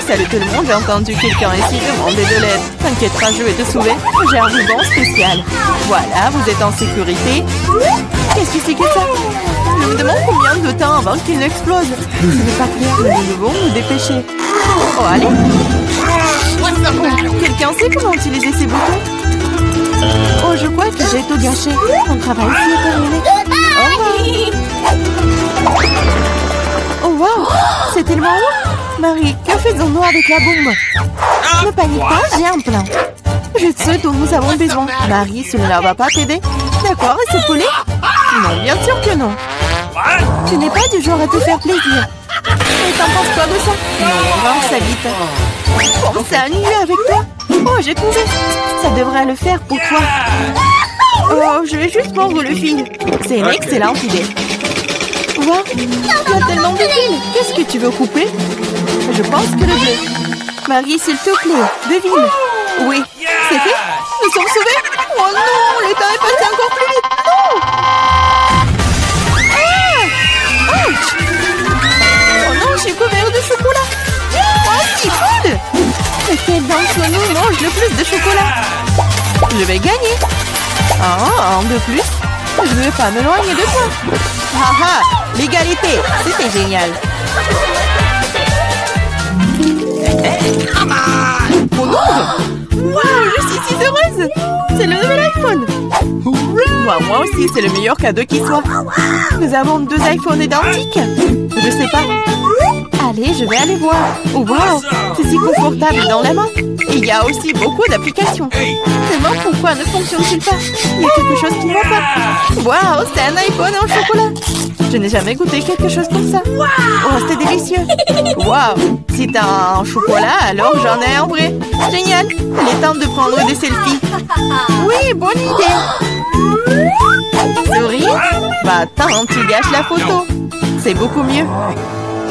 Salut tout le monde, j'ai entendu quelqu'un ici demander de l'aide. T'inquiète pas, je vais te sauver. J'ai un ruban spécial. Voilà, vous êtes en sécurité. Qu'est-ce que c'est que ça? Je me demande combien de temps avant qu'il n'explose. Ce n'est pas clair, mais nous devons nous dépêcher. Oh, allez. Quelqu'un sait comment utiliser ces boutons? Oh, je crois que j'ai tout gâché. Mon travail ici est terminé. Au revoir. Oh, wow. C'est tellement haut. Marie, que faisons-nous avec la bombe? Ne panique pas, j'ai un plan. Je sais dont nous avons besoin. Marie, cela ne va pas t'aider? D'accord, et ce poulet? Non, bien sûr que non. Tu n'es pas du genre à te faire plaisir. Et t'en penses quoi de ça? Non, on va ça vite. Pense à annuler avec toi. Oh, j'ai trouvé. Ça devrait le faire pour toi. Oh, je vais juste mordre le fil. C'est une excellente idée. Wow, il y a tellement de fils. Qu'est-ce que tu veux couper? Je pense que le bleu. Marie, s'il te plaît, devine. Oui, c'est fait. Nous sommes sauvés. Oh non, le temps est passé encore plus vite. Non. Ah! Ouch! Oh non, je suis couvert de chocolat. Oh, si cool! Lequel d'entre nous mange le plus de chocolat? Je vais gagner. Ah, un de plus. Je ne veux pas m'éloigner de toi. Haha, l'égalité, c'était génial. Oh non! Wow, je suis si heureuse! C'est le nouvel iPhone! Moi aussi, c'est le meilleur cadeau qui soit. Nous avons 2 iPhones identiques. Je sais pas. Allez, je vais aller voir. Oh wow, c'est si confortable dans la main. Et il y a aussi beaucoup d'applications. Seulement, pourquoi ne fonctionne-t-il pas? Il y a quelque chose qui ne va pas. Wow, c'est un iPhone en chocolat. Je n'ai jamais goûté quelque chose comme ça. Oh, c'est délicieux. Wow, si t'as un chocolat, alors j'en ai un vrai. Génial. Il est temps de prendre des selfies. Oui, bonne idée. Souris? Bah attends, tu gâches la photo. C'est beaucoup mieux.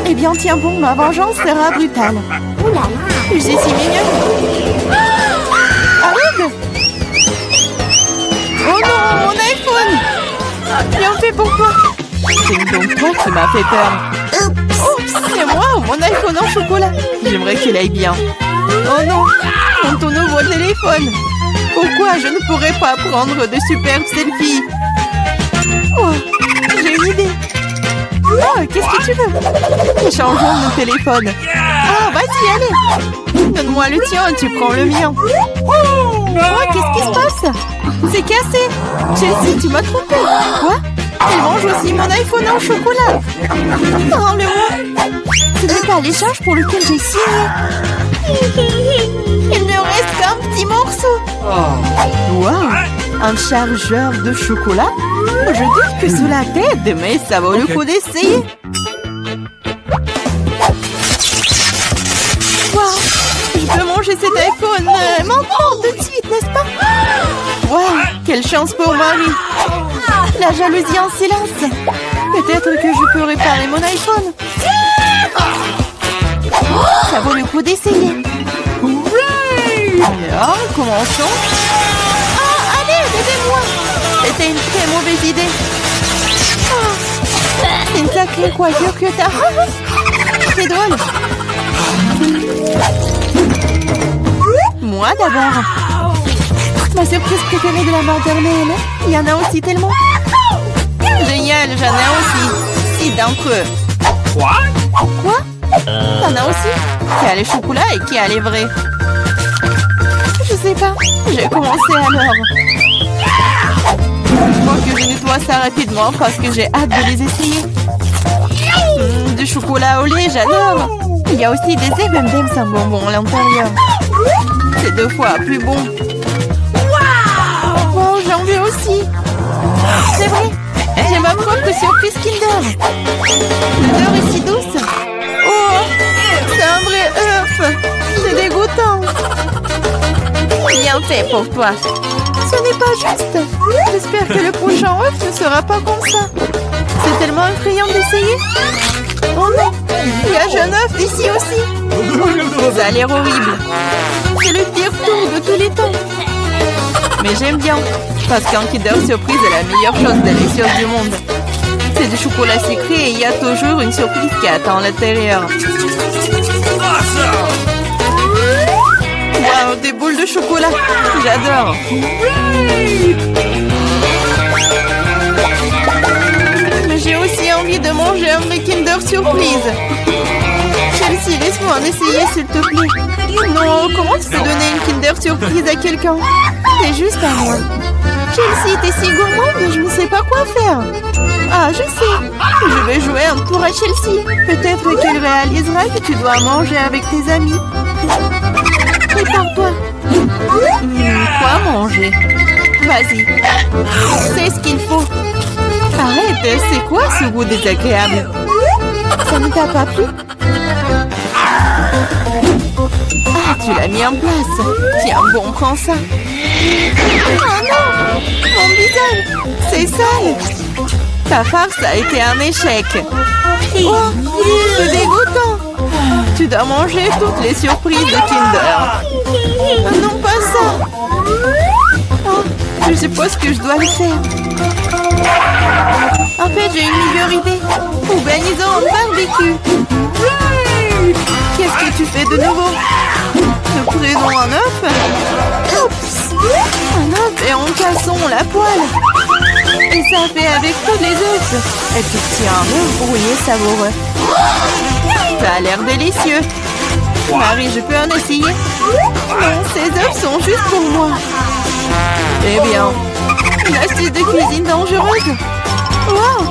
Eh bien, tiens bon, ma vengeance sera brutale. Je suis si mignonne. Arrête! Oh non, mon iPhone! Bien fait pour toi. C'est donc toi qui m'as fait peur. Oups, c'est moi, mon iPhone en chocolat. J'aimerais qu'il aille bien. Oh non, ton nouveau téléphone. Pourquoi je ne pourrais pas prendre de superbes selfies? Oh, j'ai une idée. Oh, qu'est-ce que tu veux? Échangeons nos téléphones. Ah, vas-y, allez. Donne-moi le tien et tu prends le mien. Oh, qu'est-ce qui se passe? C'est cassé. Chelsea, tu m'as trompé. Quoi? Elle mange aussi mon iPhone en chocolat. Oh, le moi. Ce n'est pas l'échange pour lequel j'ai signé. Il ne reste qu'un petit morceau. Wow, un chargeur de chocolat? Je doute que cela t'aide, mais ça vaut le coup d'essayer. Wow, je peux manger cet iPhone maintenant tout de suite, n'est-ce pas? Wow, quelle chance pour Marie. La jalousie en silence. Peut-être que je peux réparer mon iPhone. Ça vaut le coup d'essayer. Alors, commençons. Ah, allez, aidez-moi. C'était une très mauvaise idée. Oh, c'est une sacrée coiffure que t'as. C'est drôle. Moi d'abord. Ma surprise préférée de la maternelle. Il y en a aussi tellement. Génial, j'en ai aussi. 6 d'entre eux. Quoi? T'en as aussi? Qui a les chocolats et qui a les vrais? Je sais pas. J'ai commencé alors. Il faut que je nettoie ça rapidement parce que j'ai hâte de les essayer. Du chocolat au lait, j'adore. Il y a aussi des M&M's sans bonbons à l'intérieur. C'est 2 fois plus bon. Oh, j'en veux aussi. C'est vrai. J'ai ma propre surprise Kinder. L'odeur est si douce. Oh, c'est un vrai œuf. C'est dégoûtant. bien fait pour toi. Ce n'est pas juste. J'espère que le prochain œuf ne sera pas comme ça. C'est tellement effrayant d'essayer. Oh non, il y a un œuf ici aussi. Ça a l'air horrible. C'est le pire tour de tous les temps. Mais j'aime bien, parce qu'un Kinder Surprise est la meilleure chose délicieuse du monde. C'est du chocolat sucré et il y a toujours une surprise qui attend à l'intérieur. Wow, des boules de chocolat. J'adore. Mais j'ai aussi envie de manger un vrai Kinder Surprise. Chelsea, laisse-moi en essayer, s'il te plaît. Non, comment tu peux donner une Kinder Surprise à quelqu'un? C'est juste à moi. Chelsea, t'es si gourmande, je ne sais pas quoi faire. Ah, je sais. Je vais jouer un tour à Chelsea. Peut-être qu'elle réalisera que tu dois manger avec tes amis. Prépare-toi. Quoi manger? Vas-y. C'est ce qu'il faut. Arrête, c'est quoi ce goût désagréable? Ça ne t'a pas plu? Ah, tu l'as mis en place. Tiens, bon, prends ça. Oh non! Mon visage! C'est sale! Ta farce a été un échec. Oh, c'est dégoûtant! Tu dois manger toutes les surprises de Kinder. Non, pas ça! Oh, je suppose que je dois le faire. En fait, j'ai une meilleure idée. Organisons un barbecue. Qu'est-ce que tu fais de nouveau? Nous prenons un œuf. Oups! Un œuf et en cassons la poêle. Et ça fait avec tous les œufs. Et tu tiens un œuf brouillé savoureux. Ça a l'air délicieux. Marie, je peux en essayer? Non, ces œufs sont juste pour moi. Eh bien, une astuce de cuisine dangereuse. Wow!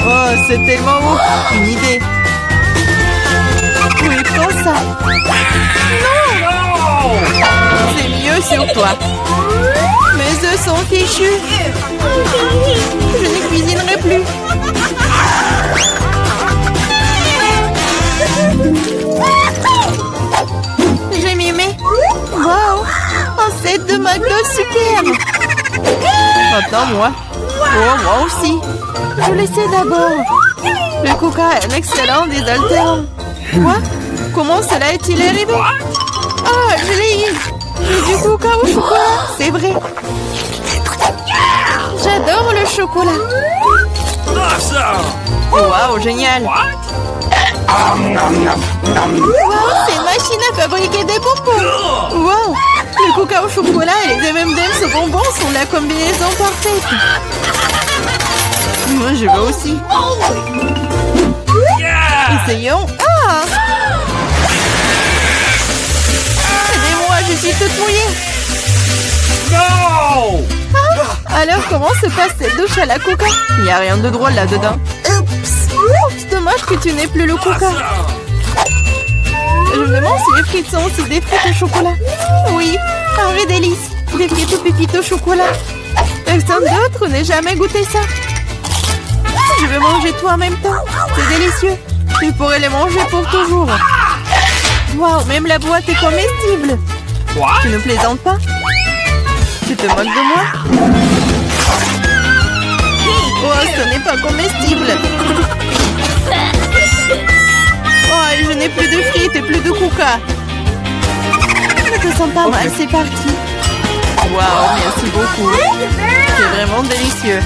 Oh, c'est tellement beau. Une idée. Oui, prends ça. Non! C'est mieux sur toi. Mes œufs sont fichus. Je ne cuisinerai plus. J'ai mimé. Wow! Un set de McDo superbe. Maintenant, moi. Oh, moi aussi. Je l'essaie d'abord. Le coca est un excellent désaltérant. Quoi? Comment cela est-il arrivé? Ah, je l'ai eu. J'ai du coca au chocolat, c'est vrai. J'adore le chocolat. Waouh, génial. Waouh, c'est une machine à fabriquer des bonbons. Waouh, le coca au chocolat et les M&M's au bonbons sont la combinaison parfaite. Moi, je veux aussi. Essayons. Ah! Aidez-moi, je suis toute mouillée. No! Ah, alors, comment se passe cette douche à la coca? Il n'y a rien de drôle là-dedans. Oups! Dommage que tu n'aies plus le coca. Je me demande si les frites sont aussi des frites au chocolat. Oui, un vrai délice. Des frites aux pépites au chocolat. Personne d'autre n'ait jamais goûté ça. Je vais manger tout en même temps. C'est délicieux. Je pourrais les manger pour toujours. Waouh, même la boîte est comestible. Tu ne plaisantes pas? Tu te moques de moi? Oh, ce n'est pas comestible. Oh, je n'ai plus de frites et plus de coca. Je te sens pas mal, c'est parti. Waouh, merci beaucoup. C'est vraiment délicieux.